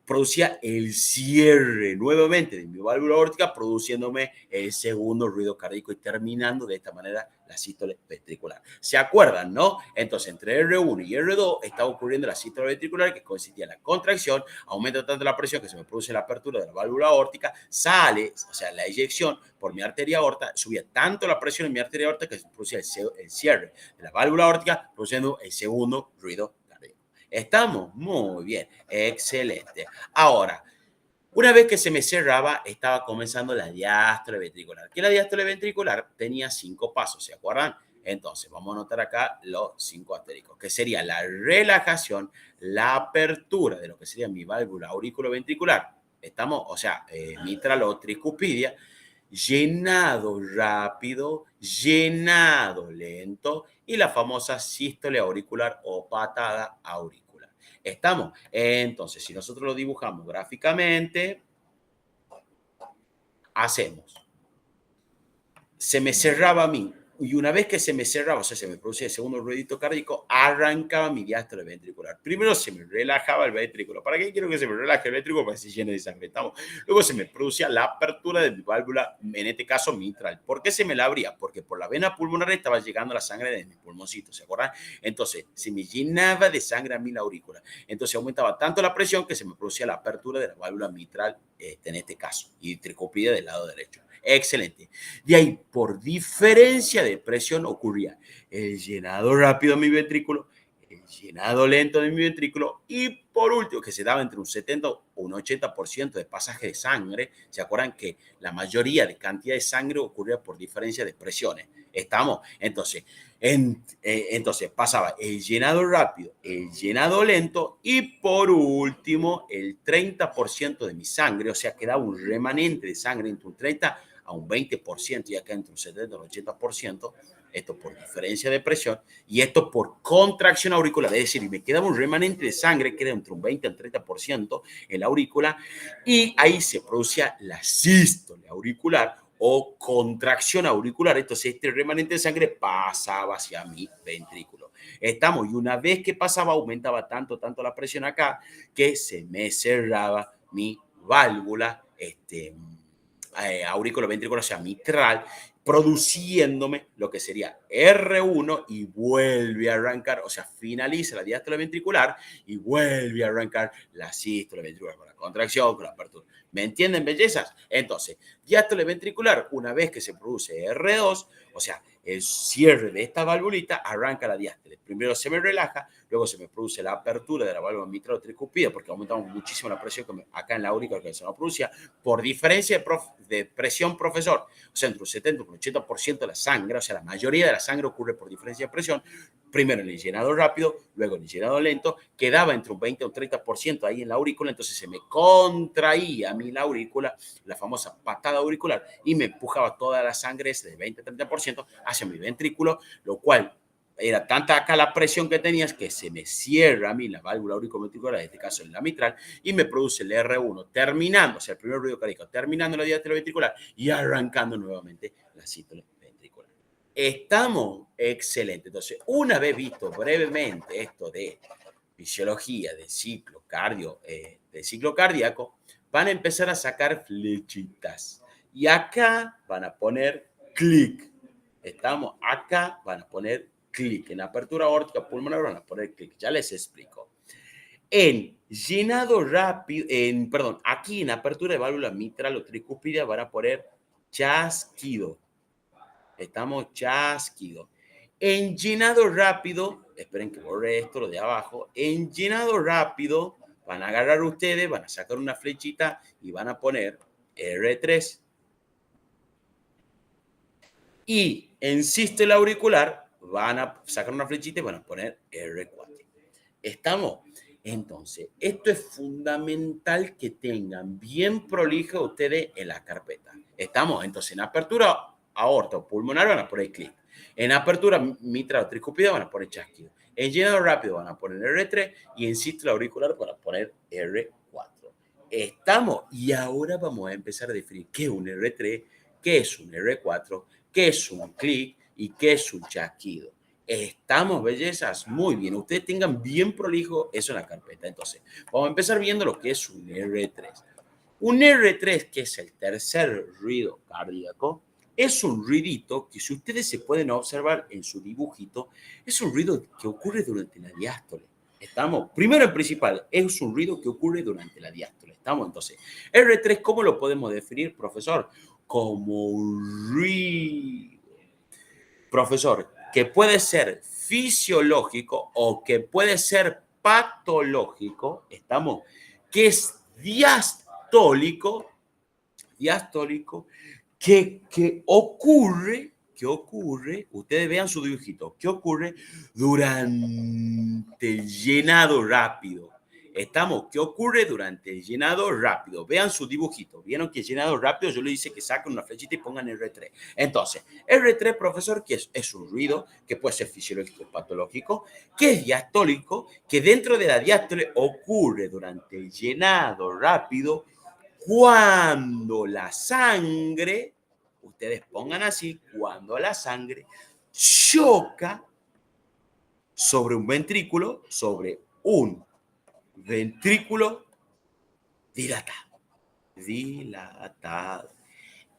producía el cierre nuevamente de mi válvula aórtica, produciéndome el segundo ruido cardíaco y terminando de esta manera la sístole ventricular. ¿Se acuerdan, no? Entonces, entre R1 y R2 está ocurriendo la sístole ventricular, que consistía en la contracción, aumenta tanto la presión que se me produce la apertura de la válvula aórtica, sale, o sea, la eyección por mi arteria aorta, subía tanto la presión en mi arteria aorta que se producía el cierre de la válvula aórtica, produciendo el segundo ruido. ¿Estamos? Muy bien, excelente. Ahora, Una vez que se me cerraba, estaba comenzando la diástole ventricular. Que la diástole ventricular tenía 5 pasos, ¿se acuerdan? Entonces, vamos a anotar acá los 5 asteriscos, que sería la relajación, la apertura de lo que sería mi válvula auriculoventricular. Estamos, o sea, mitral o tricuspidia, llenado rápido, llenado lento y la famosa sístole auricular o patada auricular. ¿Estamos? Entonces, si nosotros lo dibujamos gráficamente, hacemos. Se me cerraba a mí. Y una vez que se me cerraba, o sea, se me producía el segundo ruidito cardíaco, arrancaba mi diástole ventricular. Primero se me relajaba el ventrículo. ¿Para qué quiero que se me relaje el ventrículo? Para que se llene de sangre. ¿Estamos? Luego se me producía la apertura de mi válvula, en este caso mitral. ¿Por qué se me la abría? Porque por la vena pulmonar estaba llegando la sangre de mis pulmoncitos, ¿se acuerdan? Entonces, se me llenaba de sangre a mi la aurícula. Entonces, aumentaba tanto la presión que se me producía la apertura de la válvula mitral, en este caso, y tricuspidia del lado derecho. Excelente. De ahí, por diferencia de presión, ocurría el llenado rápido de mi ventrículo, el llenado lento de mi ventrículo y por último, que se daba entre un 70 o un 80% de pasaje de sangre. ¿Se acuerdan que la mayoría de cantidad de sangre ocurría por diferencia de presiones? ¿Estamos? Entonces, entonces pasaba el llenado rápido, el llenado lento y por último el 30% de mi sangre, o sea, quedaba un remanente de sangre entre un 30 a un 20%, ya que entre un 70 y un 80%, esto por diferencia de presión y esto por contracción auricular, es decir, me quedaba un remanente de sangre que era entre un 20 y un 30% en la aurícula y ahí se producía la sístole auricular o contracción auricular. Entonces, este remanente de sangre pasaba hacia mi ventrículo. Estamos, y una vez que pasaba, aumentaba tanto la presión acá que se me cerraba mi válvula auriculoventrícular, o sea, mitral, produciéndome lo que sería R1 y vuelve a arrancar, o sea, finaliza la diástole ventricular y vuelve a arrancar la sístole ventricular con la contracción, con la apertura. ¿Me entienden, bellezas? Entonces, diástole ventricular, una vez que se produce R2, o sea, el cierre de esta valvulita, arranca la diástole. Primero se me relaja, luego se me produce la apertura de la válvula mitral tricuspida, porque aumentamos muchísimo la presión acá en la aurícula que se nos producía, por diferencia de presión, profesor. O sea, entre un 70 y un 80% de la sangre, o sea, la mayoría de la sangre ocurre por diferencia de presión, primero en el llenado rápido, luego en el llenado lento, quedaba entre un 20 o un 30% ahí en la aurícula, entonces se me contraía a mí la aurícula, la famosa patada auricular, y me empujaba toda la sangre ese de 20 a 30% hacia mi ventrículo, lo cual era tanta acá la presión que tenías que se me cierra a mí la válvula auriculoventricular, en este caso en la mitral, y me produce el R1, terminando, o sea, el primer ruido cardíaco, terminando la diástole ventricular y arrancando nuevamente la sístole ventricular. Estamos excelentes. Entonces, una vez visto brevemente esto de fisiología del ciclo cardíaco, van a empezar a sacar flechitas. Y acá van a poner clic. Estamos acá, van a poner clic. En apertura aórtica pulmonar van a poner clic. Ya les explico. En llenado rápido, perdón, aquí en apertura de válvula mitral o tricuspidia van a poner chasquido. Estamos chasquido. En llenado rápido, esperen que borre esto, lo de abajo. En llenado rápido, van a agarrar ustedes, van a sacar una flechita y van a poner R3. Y en sístole auricular, van a sacar una flechita y van a poner R4. ¿Estamos? Entonces, esto es fundamental que tengan bien prolijo ustedes en la carpeta. ¿Estamos? Entonces, en apertura aorta o pulmonar van a poner clic. En apertura mitral o tricuspida van a poner chasquido. En llenado rápido van a poner R3 y en sístole auricular van a poner R4. ¿Estamos? Y ahora vamos a empezar a definir qué es un R3, qué es un R4, qué es un clic y qué es un chasquido. Estamos, bellezas, muy bien. Ustedes tengan bien prolijo eso en la carpeta. Entonces, vamos a empezar viendo lo que es un R3. Un R3, que es el tercer ruido cardíaco, es un ruidito que si ustedes se pueden observar en su dibujito, es un ruido que ocurre durante la diástole. Estamos, primero en principal, es un ruido que ocurre durante la diástole. Estamos, entonces, R3, ¿cómo lo podemos definir, profesor? Como un ruido, profesor, que puede ser fisiológico o que puede ser patológico, estamos, que es diastólico que ocurre, ustedes vean su dibujito, ¿qué ocurre durante el llenado rápido? ¿Qué ocurre durante el llenado rápido? Vean su dibujito. ¿Vieron que llenado rápido? Yo le dice que saquen una flechita y pongan R3. Entonces, R3, profesor, que es un ruido que puede ser fisiológico o patológico, que es diastólico, que dentro de la diástole ocurre durante el llenado rápido cuando la sangre, ustedes pongan así, cuando la sangre choca sobre un ventrículo dilatado. Dilatado.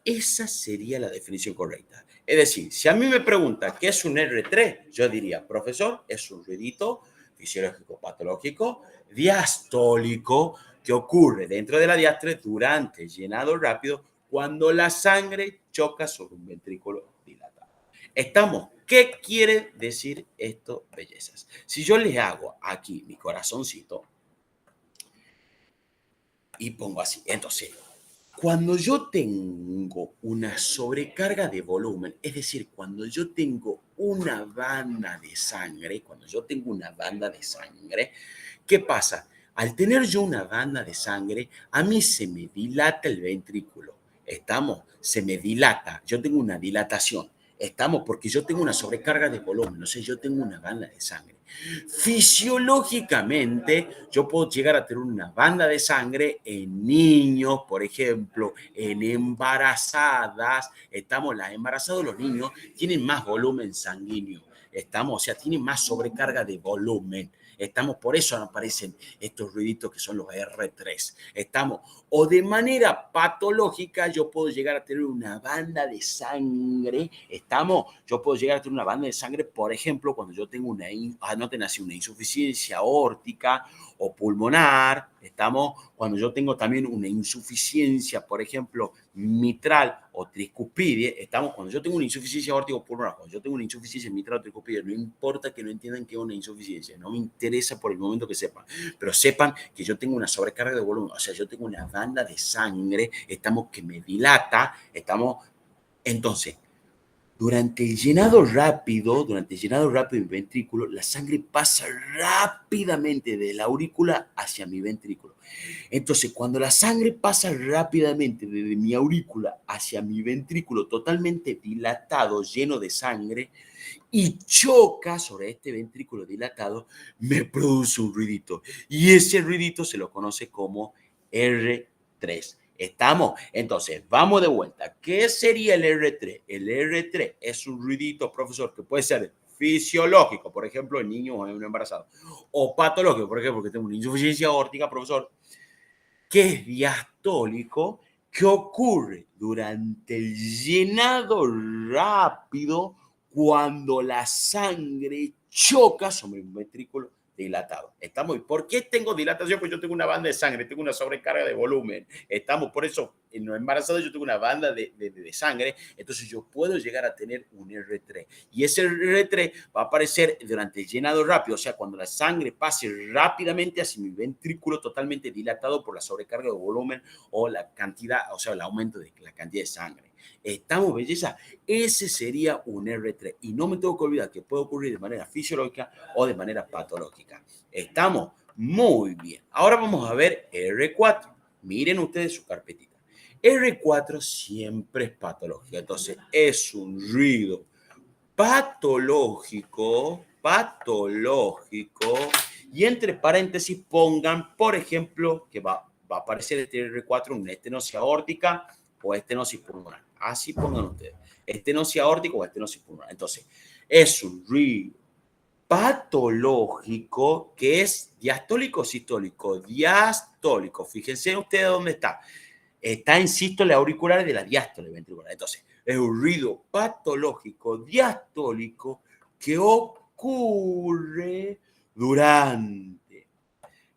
Esa sería la definición correcta. Es decir, si a mí me pregunta qué es un R3, yo diría, profesor, es un ruidito fisiológico patológico diastólico que ocurre dentro de la diástole durante el llenado rápido cuando la sangre choca sobre un ventrículo dilatado. ¿Estamos? ¿Qué quiere decir esto, bellezas? Si yo les hago aquí mi corazoncito y pongo así, entonces cuando yo tengo una sobrecarga de volumen, es decir, cuando yo tengo una banda de sangre, ¿qué pasa? Al tener yo una banda de sangre, a mí se me dilata el ventrículo. ¿Estamos? Se me dilata. Yo tengo una dilatación. ¿Estamos? Porque yo tengo una sobrecarga de volumen. No sé, yo tengo una banda de sangre. Fisiológicamente, yo puedo llegar a tener una banda de sangre en niños, por ejemplo, en embarazadas. Las embarazadas, los niños tienen más volumen sanguíneo. O sea, tienen más sobrecarga de volumen. Por eso aparecen estos ruiditos que son los R3. O de manera patológica, yo puedo llegar a tener una banda de sangre. Yo puedo llegar a tener una banda de sangre, por ejemplo, cuando yo tengo anoten así, una insuficiencia aórtica o pulmonar. Cuando yo tengo también una insuficiencia, por ejemplo, mitral o tricupide. Cuando yo tengo una insuficiencia aórtica o pulmonar, cuando yo tengo una insuficiencia mitral o tricupide, no importa que no entiendan que es una insuficiencia, no me interesa por el momento que sepan, pero sepan que yo tengo una sobrecarga de volumen, o sea, yo tengo una banda de sangre, que me dilata, entonces, durante el llenado rápido del ventrículo, la sangre pasa rápidamente de la aurícula hacia mi ventrículo. Entonces, cuando la sangre pasa rápidamente desde mi aurícula hacia mi ventrículo totalmente dilatado, lleno de sangre, y choca sobre este ventrículo dilatado, me produce un ruidito. Y ese ruidito se lo conoce como R3. ¿Estamos? Entonces, vamos de vuelta. ¿Qué sería el R3? El R3 es un ruidito, profesor, que puede ser fisiológico, por ejemplo, en niños o en un embarazado, o patológico, por ejemplo, que tengo una insuficiencia aórtica, profesor, que es diastólico, que ocurre durante el llenado rápido cuando la sangre choca sobre un ventrículo dilatado. ¿Estamos? ¿Y por qué tengo dilatación? Pues yo tengo una banda de sangre, tengo una sobrecarga de volumen. Por eso en los embarazados yo tengo una banda de sangre, entonces yo puedo llegar a tener un R3. Y ese R3 va a aparecer durante el llenado rápido, o sea, cuando la sangre pase rápidamente hacia mi ventrículo totalmente dilatado por la sobrecarga de volumen o la cantidad, o sea, el aumento de la cantidad de sangre. ¿Estamos, belleza? Ese sería un R3. Y no me tengo que olvidar que puede ocurrir de manera fisiológica o de manera patológica. ¿Estamos? Muy bien. Ahora vamos a ver R4. Miren ustedes su carpetita. R4 siempre es patológico. Entonces, es un ruido patológico, y entre paréntesis pongan, por ejemplo, que va a aparecer este R4, una estenosis aórtica o estenosis pulmonar. Así pongan ustedes, estenosis aórtica o estenosis pulmonar. Entonces, es un ruido patológico que es diastólico o sistólico. Diastólico. Fíjense ustedes dónde está. Está en sístole auricular de la diástole ventricular. Entonces, es un ruido patológico diastólico que ocurre durante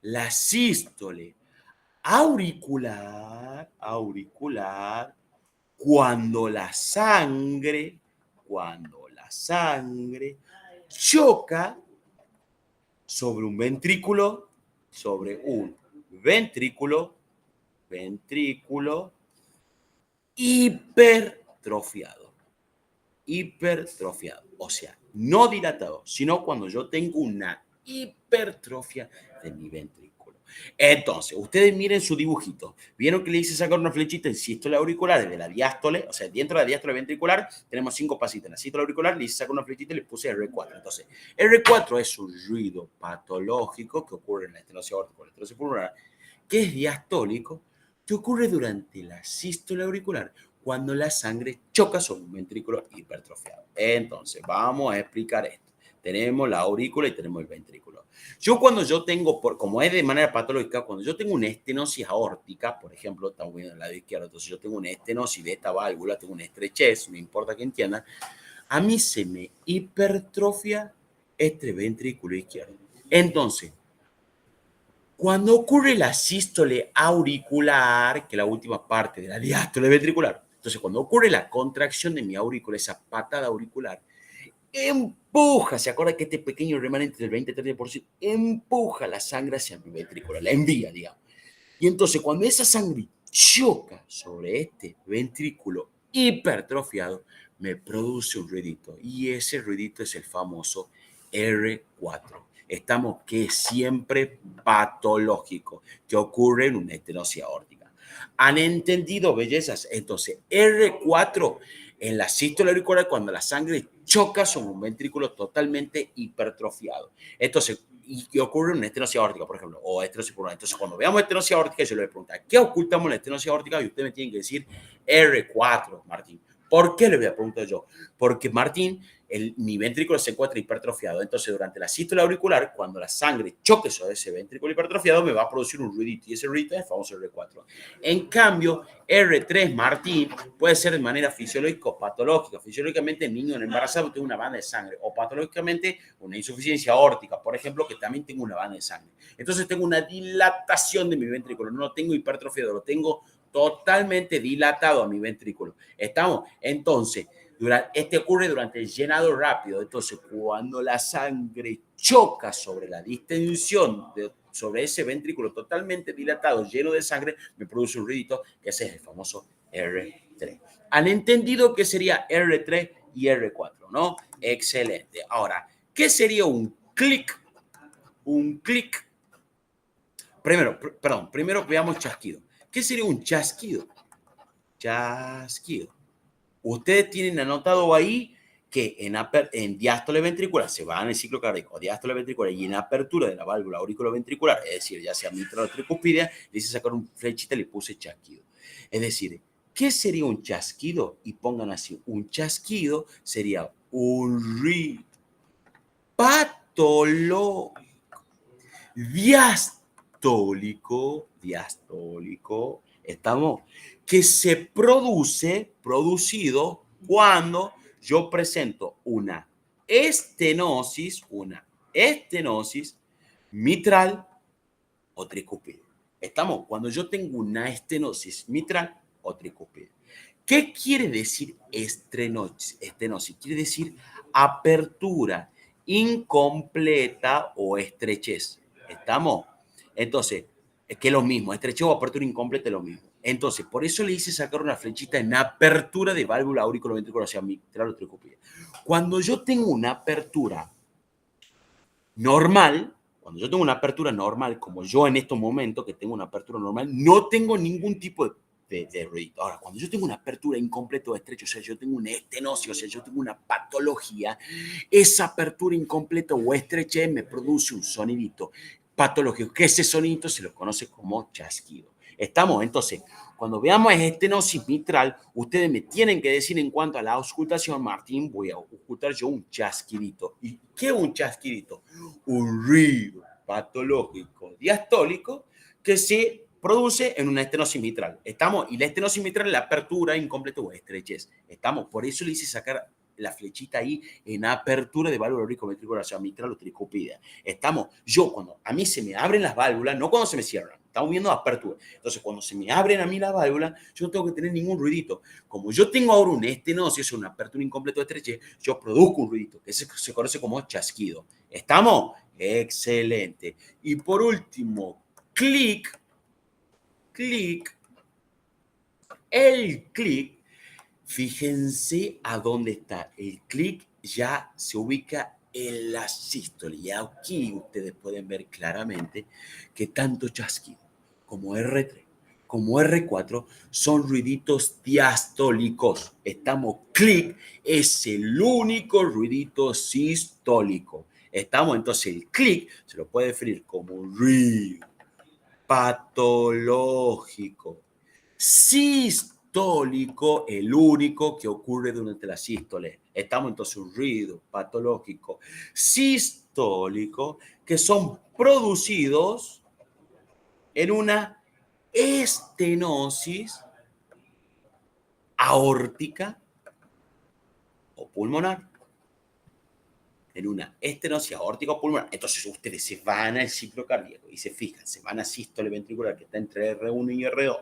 la sístole auricular, cuando la sangre choca sobre un ventrículo ventrículo hipertrofiado. Hipertrofiado. O sea, no dilatado, sino cuando yo tengo una hipertrofia de mi ventrículo. Entonces, ustedes miren su dibujito. ¿Vieron que le hice sacar una flechita en sístole auricular desde la diástole? O sea, dentro de la diástole ventricular tenemos 5 pasitos. En la sístole auricular le hice sacar una flechita y le puse R4. Entonces, R4 es un ruido patológico que ocurre en la estenosis aórtica o la estenosis pulmonar, que es diastólico, que ocurre durante la sístole auricular cuando la sangre choca sobre un ventrículo hipertrofiado. Entonces, vamos a explicar esto. Tenemos la aurícula y tenemos el ventrículo. Cuando yo tengo, como es de manera patológica, cuando yo tengo una estenosis aórtica, por ejemplo, estamos viendo el lado izquierdo, entonces yo tengo una estenosis de esta válvula, tengo una estrechez, no importa que entiendan, a mí se me hipertrofia este ventrículo izquierdo. Entonces, cuando ocurre la sístole auricular, que es la última parte de la diástole ventricular, entonces cuando ocurre la contracción de mi aurícula, esa patada auricular, empuja, ¿se acuerda que este pequeño remanente del 20-30% empuja la sangre hacia mi ventrícula, la envía, digamos? Y entonces cuando esa sangre choca sobre este ventrículo hipertrofiado, me produce un ruidito. Y ese ruidito es el famoso R4. Estamos que es siempre patológico, que ocurre en una estenosis aórtica. ¿Han entendido, bellezas? Entonces, R4 en la sístole auricular cuando la sangre choca sobre un ventrículo totalmente hipertrofiado. Entonces, y ocurre en una estenosis aórtica, por ejemplo, o estenosis pulmonar. Entonces, cuando veamos estenosis aórtica, yo le voy a preguntar, ¿qué ocultamos en la estenosis aórtica? Y usted me tiene que decir R4, Martín. ¿Por qué le voy a preguntar yo? Porque, Martín, mi ventrículo se encuentra hipertrofiado. Entonces, durante la sístole auricular, cuando la sangre choque sobre ese ventrículo hipertrofiado, me va a producir un ruidito. Y ese ruidito es el famoso R4. En cambio, R3, Martín, puede ser de manera fisiológica o patológica. Fisiológicamente, el niño en embarazado tiene una banda de sangre. O patológicamente, una insuficiencia aórtica, por ejemplo, que también tengo una banda de sangre. Entonces, tengo una dilatación de mi ventrículo. No lo tengo hipertrofiado, lo tengo totalmente dilatado a mi ventrículo. ¿Estamos? Entonces, este ocurre durante el llenado rápido. Entonces, cuando la sangre choca sobre la distensión sobre ese ventrículo totalmente dilatado, lleno de sangre, me produce un ruidito, que ese es el famoso R3. ¿Han entendido qué sería R3 y R4, no? Excelente. Ahora, ¿qué sería un clic? Un clic. Primero veamos chasquido. ¿Qué sería un chasquido? Chasquido. Ustedes tienen anotado ahí que en diástole ventricular se va en el ciclo cardíaco, diástole ventricular y en apertura de la válvula auriculoventricular, es decir, ya sea mitral o tricúspide, le hice sacar un flechita y le puse chasquido. Es decir, ¿qué sería un chasquido? Y pongan así, un chasquido sería un ruido patológico, diastólico, estamos, que se producido cuando yo presento una estenosis mitral o tricúspide. Estamos, cuando yo tengo una estenosis mitral o tricúspide. ¿Qué quiere decir estenosis? Quiere decir apertura incompleta o estrechez. ¿Estamos? Entonces, es que es lo mismo, estrechez o apertura incompleta es lo mismo. Entonces, por eso le hice sacar una flechita en apertura de válvula auriculoventricular, o sea, mitral o tricúspide. Cuando yo tengo una apertura normal, cuando yo tengo una apertura normal, como yo en estos momentos que tengo una apertura normal, no tengo ningún tipo de ruido. Ahora, cuando yo tengo una apertura incompleta o estrecha, o sea, yo tengo una estenosis, o sea, yo tengo una patología, esa apertura incompleta o estrecha me produce un sonidito patológico, que ese sonidito se lo conoce como chasquido. ¿Estamos? Entonces, cuando veamos estenosis mitral, ustedes me tienen que decir en cuanto a la auscultación, Martín, voy a ocultar yo un chasquidito. ¿Y qué es un chasquidito? Un ruido patológico diastólico que se produce en una estenosis mitral. ¿Estamos? Y la estenosis mitral es la apertura incompleta o estrechez. ¿Estamos? Por eso le hice sacar la flechita ahí en apertura de válvula auriculoventricular, o sea, mitral o tricúspide. Estamos, yo cuando a mí se me abren las válvulas, no cuando se me cierran, estamos viendo apertura. Entonces, cuando se me abren a mí las válvulas, yo no tengo que tener ningún ruidito. Como yo tengo ahora una estenosis, una apertura incompleta o estrechez, yo produzco un ruidito, que se conoce como chasquido. ¿Estamos? Excelente. Y por último, clic El clic, fíjense a dónde está. El clic ya se ubica en la sístole. Y aquí ustedes pueden ver claramente que tanto chasquido como R3 como R4 son ruiditos diastólicos. Estamos, clic es el único ruidito sistólico. Estamos, entonces el clic se lo puede definir como un ruido patológico, sistólico, el único que ocurre durante la sístole. Estamos entonces un ruido patológico sistólico que son producidos en una estenosis aórtica o pulmonar. En una estenosis aórtica o pulmonar. Entonces ustedes se van al ciclo cardíaco y se fijan, se van a sístole ventricular que está entre R1 y R2,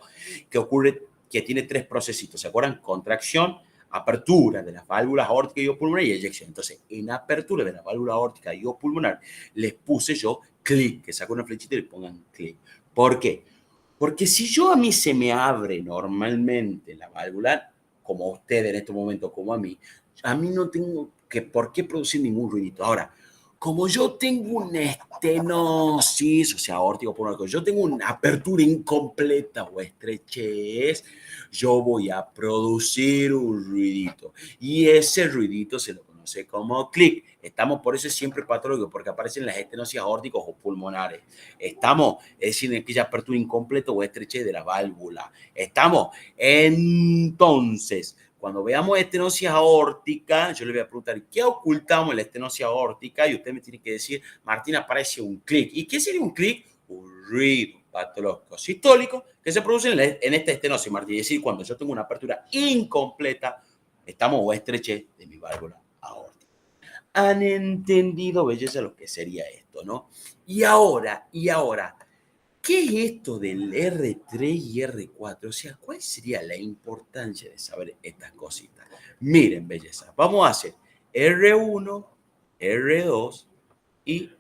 que ocurre, que tiene tres procesitos, ¿se acuerdan? Contracción, apertura de las válvulas aórtica y pulmonar y eyección. Entonces, en apertura de la válvula aórtica y pulmonar, les puse yo clic, que saco una flechita y le pongan clic. ¿Por qué? Porque si yo a mí se me abre normalmente la válvula, como a usted en este momento, como a mí no tengo que por qué producir ningún ruidito. Ahora, como yo tengo una estenosis, o sea, aórtico por una yo tengo una apertura incompleta o estrechez, yo voy a producir un ruidito. Y ese ruidito se lo conoce como clic. Estamos, por eso es siempre patológico, porque aparecen las estenosis aórticas o pulmonares. Estamos, es decir, en aquella apertura incompleta o estrechez de la válvula. Estamos, entonces, cuando veamos estenosis aórtica, yo le voy a preguntar, ¿qué ocultamos en la estenosis aórtica? Y usted me tiene que decir, Martín, aparece un clic. ¿Y qué sería un clic? Un ruido patológico sistólico que se produce en esta estenosis, Martín. Es decir, cuando yo tengo una apertura incompleta, estamos o estrechez de mi válvula aórtica. Han entendido, belleza, lo que sería esto, ¿no? Y ahora, ¿qué es esto del R3 y R4? O sea, ¿cuál sería la importancia de saber estas cositas? Miren, belleza, vamos a hacer R1, R2 y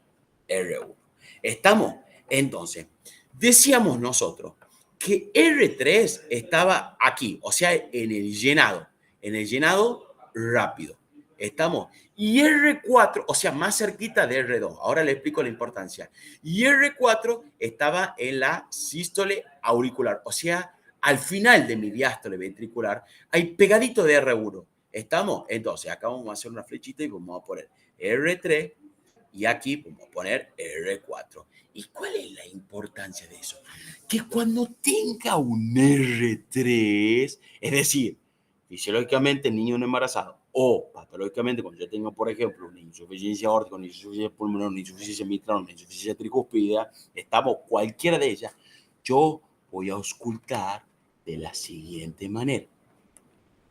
R1. ¿Estamos? Entonces, decíamos nosotros que R3 estaba aquí, o sea, en el llenado rápido. ¿Estamos? Y R4, o sea, más cerquita de R2. Ahora le explico la importancia. Y R4 estaba en la sístole auricular, o sea, al final de mi diástole ventricular, hay pegadito de R1. ¿Estamos? Entonces, acá vamos a hacer una flechita y vamos a poner R3 y aquí vamos a poner R4. ¿Y cuál es la importancia de eso? Que cuando tenga un R3, es decir, fisiológicamente el niño no embarazado o patológicamente cuando yo tengo, por ejemplo, una insuficiencia aórtica, una insuficiencia pulmonar, una insuficiencia mitral, una insuficiencia tricúspide, estamos cualquiera de ellas, yo voy a auscultar de la siguiente manera.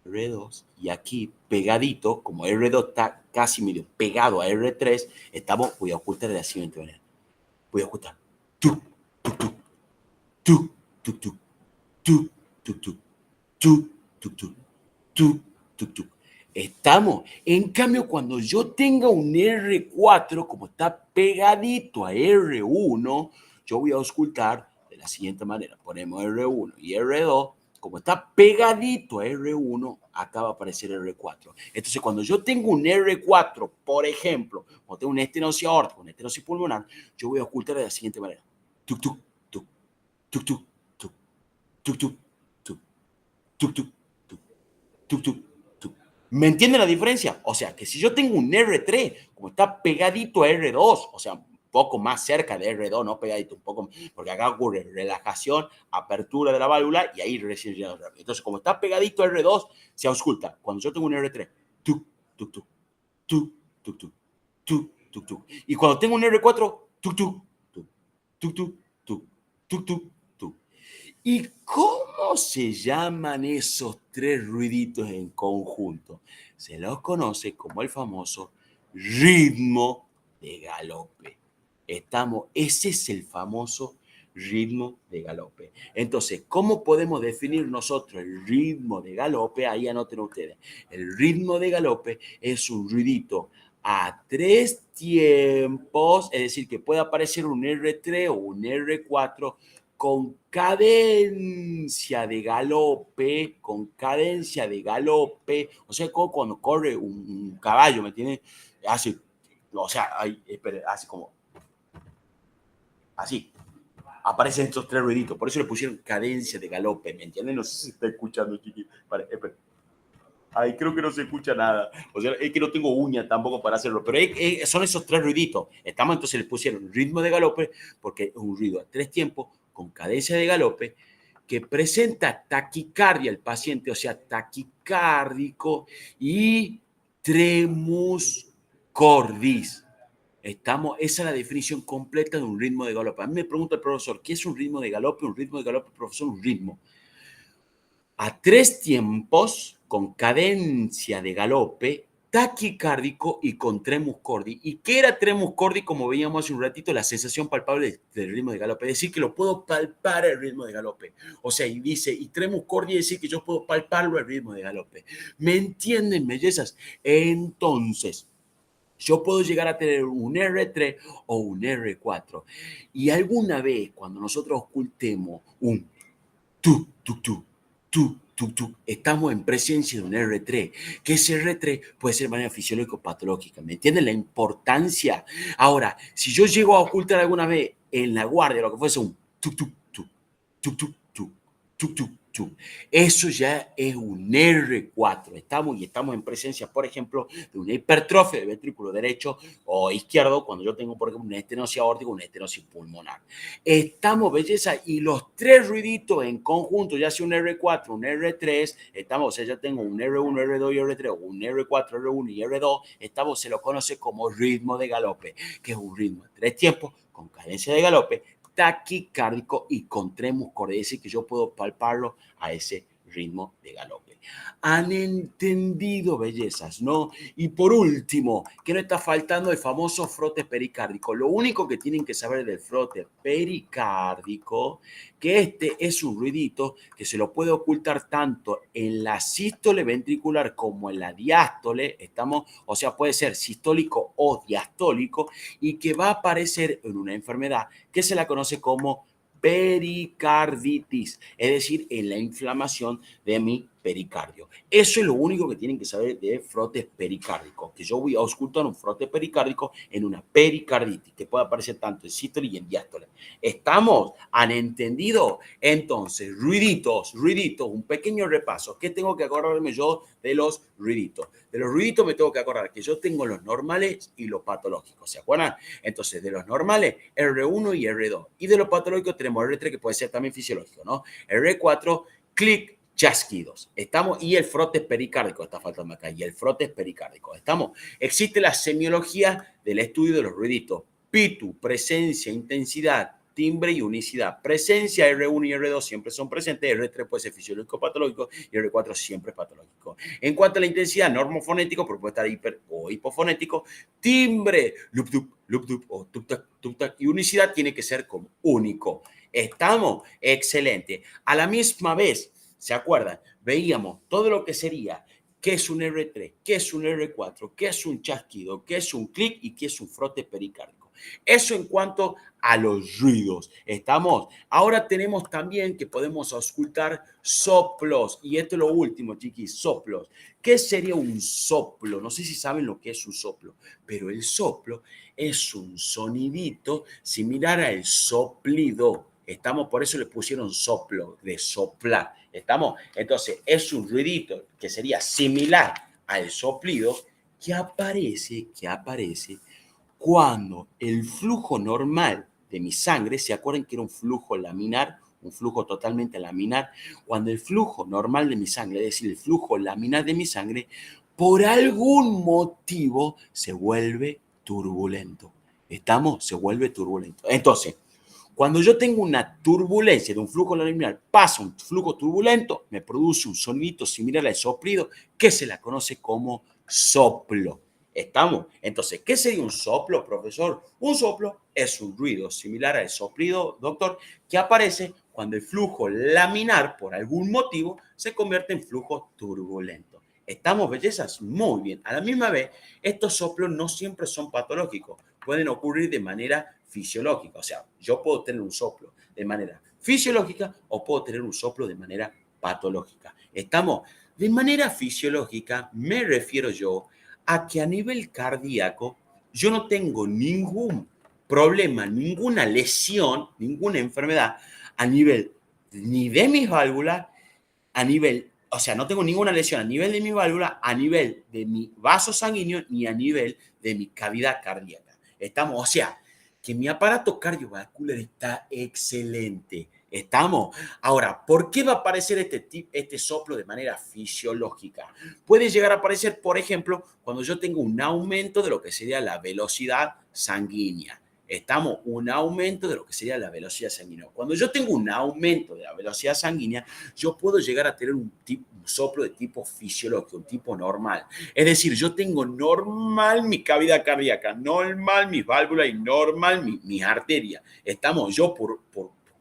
R2 y aquí pegadito, como R2 está casi medio pegado a R3, estamos, voy a ocultar de la siguiente manera. Voy a ocultar. Tuc, tuc, tuc, tuc, tuc, tuc, tuc, tuc, tuc, tuc, tuc, tuc, tuc, tuc, tuc. Estamos. En cambio, cuando yo tenga un R4, como está pegadito a R1, yo voy a auscultar de la siguiente manera. Ponemos R1 y R2. Como está pegadito a R1, acá va a aparecer R4. Entonces, cuando yo tengo un R4, por ejemplo, o tengo una estenosis aórtica, una estenosis pulmonar, yo voy a ocultar de la siguiente manera. Tuc, tuc, tuc, tuc, tuc, tuc, tuc, tuc, tuc, tuc, tuc, tuc, tuc, tuc, tuc. ¿Me entienden la diferencia? O sea, que si yo tengo un R3, como está pegadito a R2, o sea, un poco más cerca de R2, no pegadito, un poco, porque acá ocurre relajación, apertura de la válvula y ahí recién llega rápido. Entonces, como está pegadito a R2, se ausculta. Cuando yo tengo un R3, tuc, tuc, tuc, tuc, tuc, tuc, tuc, tuc, tuc. Y cuando tengo un R4, tuc, tuc, tuc, tuc, tuc, tuc, tuc, tuc, tuc. ¿Y cómo se llaman esos tres ruiditos en conjunto? Se los conoce como el famoso ritmo de galope. Ese es el famoso ritmo de galope. Entonces, ¿cómo podemos definir nosotros el ritmo de galope? Ahí anoten ustedes. El ritmo de galope es un ruidito a tres tiempos, es decir, que puede aparecer un R3 o un R4 con cadencia de galope, o sea, como cuando corre un caballo, ¿me entiendes? Hace, o sea, hace como así. Aparecen estos tres ruiditos, por eso le pusieron cadencia de galope, ¿me entiendes? No sé si se está escuchando, chiquito. Ay, creo que no se escucha nada. O sea, es que no tengo uña tampoco para hacerlo, pero son esos tres ruiditos. Estamos, entonces le pusieron ritmo de galope, porque es un ruido a tres tiempos, con cadencia de galope, que presenta taquicardia al paciente, o sea, taquicárdico y tremus cordis. Esa es la definición completa de un ritmo de galope. A mí me pregunta el profesor, ¿qué es un ritmo de galope? Un ritmo de galope, profesor, un ritmo a tres tiempos con cadencia de galope, taquicárdico y con tremus cordi. ¿Y qué era tremus cordi? Como veíamos hace un ratito, la sensación palpable del ritmo de galope. Es decir, que lo puedo palpar el ritmo de galope. O sea, y dice, y tremus cordi es decir que yo puedo palparlo el ritmo de galope. ¿Me entienden, bellezas? Entonces, yo puedo llegar a tener un R3 o un R4. Y alguna vez, cuando nosotros ocultemos un tu, tu, tu, tu, estamos en presencia de un R3, que ese R3 puede ser de manera fisiológica o patológica. ¿Me entienden la importancia? Ahora, si yo llego a ocultar alguna vez en la guardia lo que fuese un tu, tu, tu, tu, tu, tu. Eso ya es un R4. Estamos en presencia, por ejemplo, de una hipertrofia del ventrículo derecho o izquierdo, cuando yo tengo, por ejemplo, una estenosis aórtica o una estenosis pulmonar. Estamos, belleza, y los tres ruiditos en conjunto, ya sea un R4, un R3, estamos, o sea, ya tengo un R1, R2 y R3, o un R4, R1 y R2, se lo conoce como ritmo de galope, que es un ritmo de tres tiempos con cadencia de galope, taquicárdico y con tremus cordi, es decir, que yo puedo palparlo a ese ritmo de galope. Han entendido, bellezas, ¿no? Y por último, que no está faltando el famoso frote pericárdico. Lo único que tienen que saber del frote pericárdico, que este es un ruidito que se lo puede ocultar tanto en la sístole ventricular como en la diástole, o sea, puede ser sistólico o diastólico, y que va a aparecer en una enfermedad que se la conoce como pericarditis, es decir, en la inflamación de mi pericardio. Eso es lo único que tienen que saber de frotes pericárdicos, que yo voy a auscultar un frote pericárdico en una pericarditis, que puede aparecer tanto en sístole y en diástole. ¿Estamos? ¿Han entendido? Entonces, ruiditos, un pequeño repaso. ¿Qué tengo que acordarme yo de los ruiditos? De los ruiditos me tengo que acordar que yo tengo los normales y los patológicos, ¿se acuerdan? Entonces, de los normales, R1 y R2. Y de los patológicos tenemos R3, que puede ser también fisiológico, ¿no? R4, clic, chasquidos. ¿Estamos? Y el frote pericárdico, está faltando acá, y el frote pericárdico. ¿Estamos? Existe la semiología del estudio de los ruiditos. Pitu, presencia, intensidad, timbre y unicidad. Presencia, R1 y R2 siempre son presentes, R3 puede ser fisiológico patológico y R4 siempre es patológico. En cuanto a la intensidad, normofonético, porque puede estar hiper o hipofonético, timbre, lup dup o tup tac, y unicidad tiene que ser como único. ¿Estamos? Excelente. A la misma vez, ¿se acuerdan? Veíamos todo lo que sería qué es un R3, qué es un R4, qué es un chasquido, qué es un clic y qué es un frote pericárdico. Eso en cuanto a los ruidos. ¿Estamos? Ahora tenemos también que podemos auscultar soplos. Y esto es lo último, chiquis, soplos. ¿Qué sería un soplo? No sé si saben lo que es un soplo, pero el soplo es un sonidito similar al soplido. Estamos, por eso le pusieron soplo, de soplar. ¿Estamos? Entonces, es un ruidito que sería similar al soplido que aparece cuando el flujo normal de mi sangre, ¿se acuerdan que era un flujo laminar? Un flujo totalmente laminar. Cuando el flujo normal de mi sangre, es decir, el flujo laminar de mi sangre, por algún motivo se vuelve turbulento. ¿Estamos? Se vuelve turbulento. Entonces, cuando yo tengo una turbulencia de un flujo laminar, pasa un flujo turbulento, me produce un sonido similar al soplido que se la conoce como soplo. ¿Estamos? Entonces, ¿qué sería un soplo, profesor? Un soplo es un ruido similar al soplido, doctor, que aparece cuando el flujo laminar, por algún motivo, se convierte en flujo turbulento. ¿Estamos, bellezas? Muy bien. A la misma vez, estos soplos no siempre son patológicos, pueden ocurrir de manera fisiológica. O sea, yo puedo tener un soplo de manera fisiológica o puedo tener un soplo de manera patológica. ¿Estamos? De manera fisiológica me refiero yo a que a nivel cardíaco yo no tengo ningún problema, ninguna lesión, ninguna enfermedad a nivel ni de mis válvulas, a nivel, o sea, no tengo ninguna lesión a nivel de mi válvula, a nivel de mi vaso sanguíneo, ni a nivel de mi cavidad cardíaca. Estamos, o sea, que mi aparato cardiovascular está excelente. ¿Estamos? Ahora, ¿por qué va a aparecer este soplo de manera fisiológica? Puede llegar a aparecer, por ejemplo, cuando yo tengo un aumento de lo que sería la velocidad sanguínea. Estamos, un aumento de lo que sería la velocidad sanguínea. Cuando yo tengo un aumento de la velocidad sanguínea, yo puedo llegar a tener un soplo de tipo fisiológico, un tipo normal. Es decir, yo tengo normal mi cavidad cardíaca, normal mis válvulas y normal mis arterias. Estamos, yo por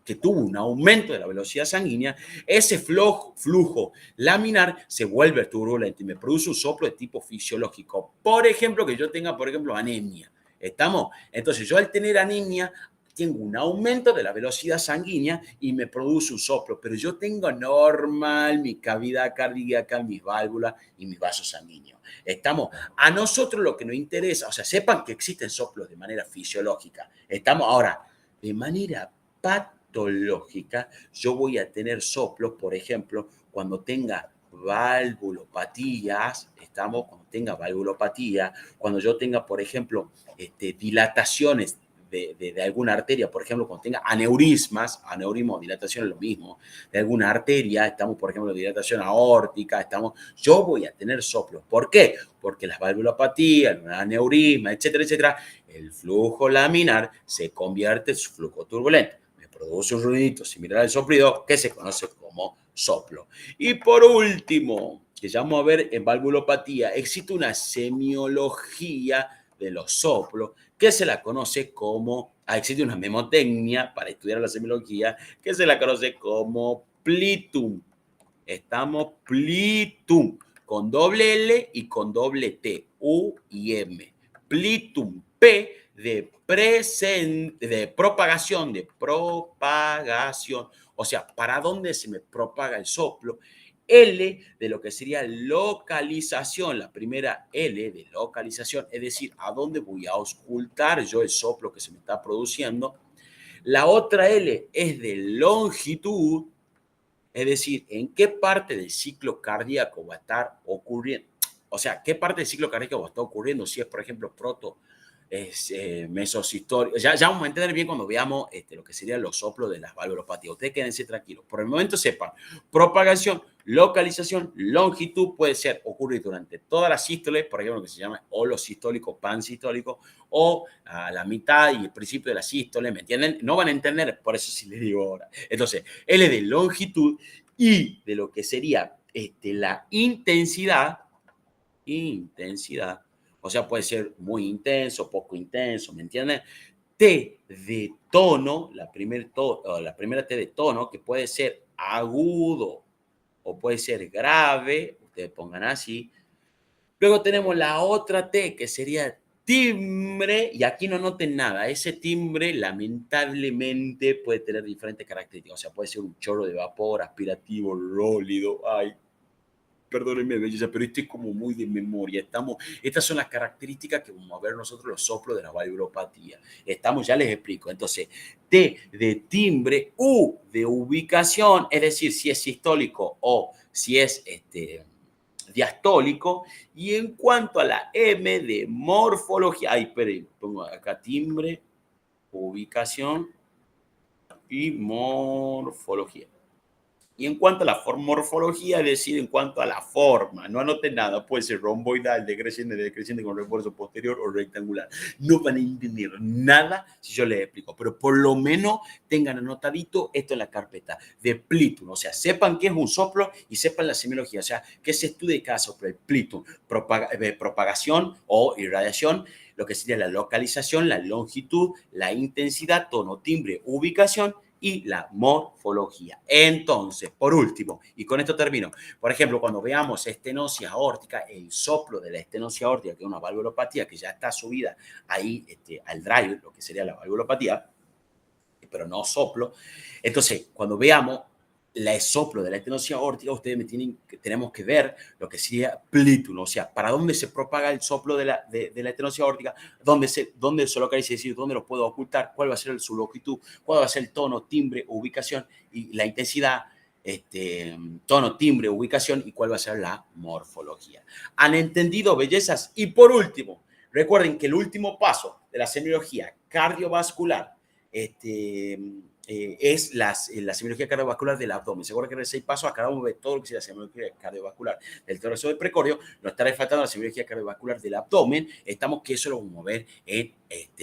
que tuvo un aumento de la velocidad sanguínea, ese flujo laminar se vuelve turbulento y me produce un soplo de tipo fisiológico. Por ejemplo, que yo tenga, por ejemplo, anemia. ¿Estamos? Entonces, yo al tener anemia, tengo un aumento de la velocidad sanguínea y me produce un soplo, pero yo tengo normal mi cavidad cardíaca, mis válvulas y mis vasos sanguíneos. Estamos, a nosotros lo que nos interesa, o sea, sepan que existen soplos de manera fisiológica. Estamos ahora, de manera patológica, yo voy a tener soplos, por ejemplo, cuando tenga valvulopatías, estamos, cuando tenga valvulopatía, cuando yo tenga, por ejemplo, dilataciones de alguna arteria, por ejemplo, cuando tenga aneurisma o dilatación es lo mismo, de alguna arteria, estamos, por ejemplo, dilatación aórtica, estamos, yo voy a tener soplos. ¿Por qué? Porque las valvulopatías, el aneurisma, etcétera, etcétera, el flujo laminar se convierte en flujo turbulento. Me produce un ruidito similar al soplido que se conoce como soplo. Y por último, que ya vamos a ver en valvulopatía, existe una semiología de los soplos que se la conoce como, existe una memotecnia para estudiar la semiología que se la conoce como plitum. Estamos plitum, con doble L y con doble T, U y M. Plitum, P de propagación, o sea, ¿para dónde se me propaga el soplo? L de lo que sería localización, la primera L de localización, es decir, a dónde voy a auscultar yo el soplo que se me está produciendo. La otra L es de longitud, es decir, en qué parte del ciclo cardíaco va a estar ocurriendo, o sea, qué parte del ciclo cardíaco va a estar ocurriendo, si es, por ejemplo, mesosistólico. Ya vamos a entender bien cuando veamos lo que serían los soplos de las valvulopatías. Ustedes quédense tranquilos. Por el momento sepan, propagación, localización, longitud puede ser ocurrir durante toda la sístole, por ejemplo, que se llama holosistólico, pansistólico, o a la mitad y el principio de la sístole, ¿me entienden? No van a entender, por eso sí les digo ahora. Entonces, L de longitud y de lo que sería la intensidad, o sea, puede ser muy intenso, poco intenso, ¿me entienden? T de tono, la primera T de tono, que puede ser agudo o puede ser grave, ustedes pongan así. Luego tenemos la otra T, que sería timbre, y aquí no noten nada, ese timbre lamentablemente puede tener diferentes características, o sea, puede ser un chorro de vapor, aspirativo, rólido, ay, perdónenme, belleza, pero este es como muy de memoria. Estas son las características que vamos a ver nosotros los soplos de la valvulopatía. Ya les explico. Entonces, T de timbre, U de ubicación, es decir, si es sistólico o si es diastólico. Y en cuanto a la M de morfología, esperen, pongo acá timbre, ubicación y morfología. Y en cuanto a la morfología, es decir, en cuanto a la forma, no anoten nada, puede ser romboidal, decreciente con refuerzo posterior o rectangular. No van a entender nada si yo les explico, pero por lo menos tengan anotadito esto en la carpeta de Plitum. O sea, sepan qué es un soplo y sepan la semiología, o sea, que se estudie cada soplo, el Plitum, propagación o irradiación, lo que sería la localización, la longitud, la intensidad, tono, timbre, ubicación y la morfología. Entonces, por último, y con esto termino, por ejemplo, cuando veamos estenosis aórtica, el soplo de la estenosis aórtica, que es una valvulopatía que ya está subida ahí al drive, lo que sería la valvulopatía, pero no soplo. Entonces, cuando veamos el soplo de la estenosis aórtica, ustedes tenemos que ver lo que sería plítulo, o sea, para dónde se propaga el soplo de la estenosis aórtica, dónde se localiza, es decir, dónde lo puedo ocultar, cuál va a ser su longitud, cuál va a ser el tono, timbre, ubicación y la intensidad, tono, timbre, ubicación y cuál va a ser la morfología. ¿Han entendido, bellezas? Y por último, recuerden que el último paso de la semiología cardiovascular es la semiología cardiovascular del abdomen. Se acuerdan que en el 6 pasos acabamos de ver todo lo que es la semiología cardiovascular del tórax del precordio. Nos está faltando la semiología cardiovascular del abdomen. Estamos que eso lo vamos a ver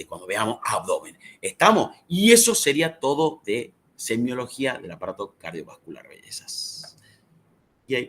cuando veamos abdomen. ¿Estamos? Y eso sería todo de semiología del aparato cardiovascular, bellezas. Y ahí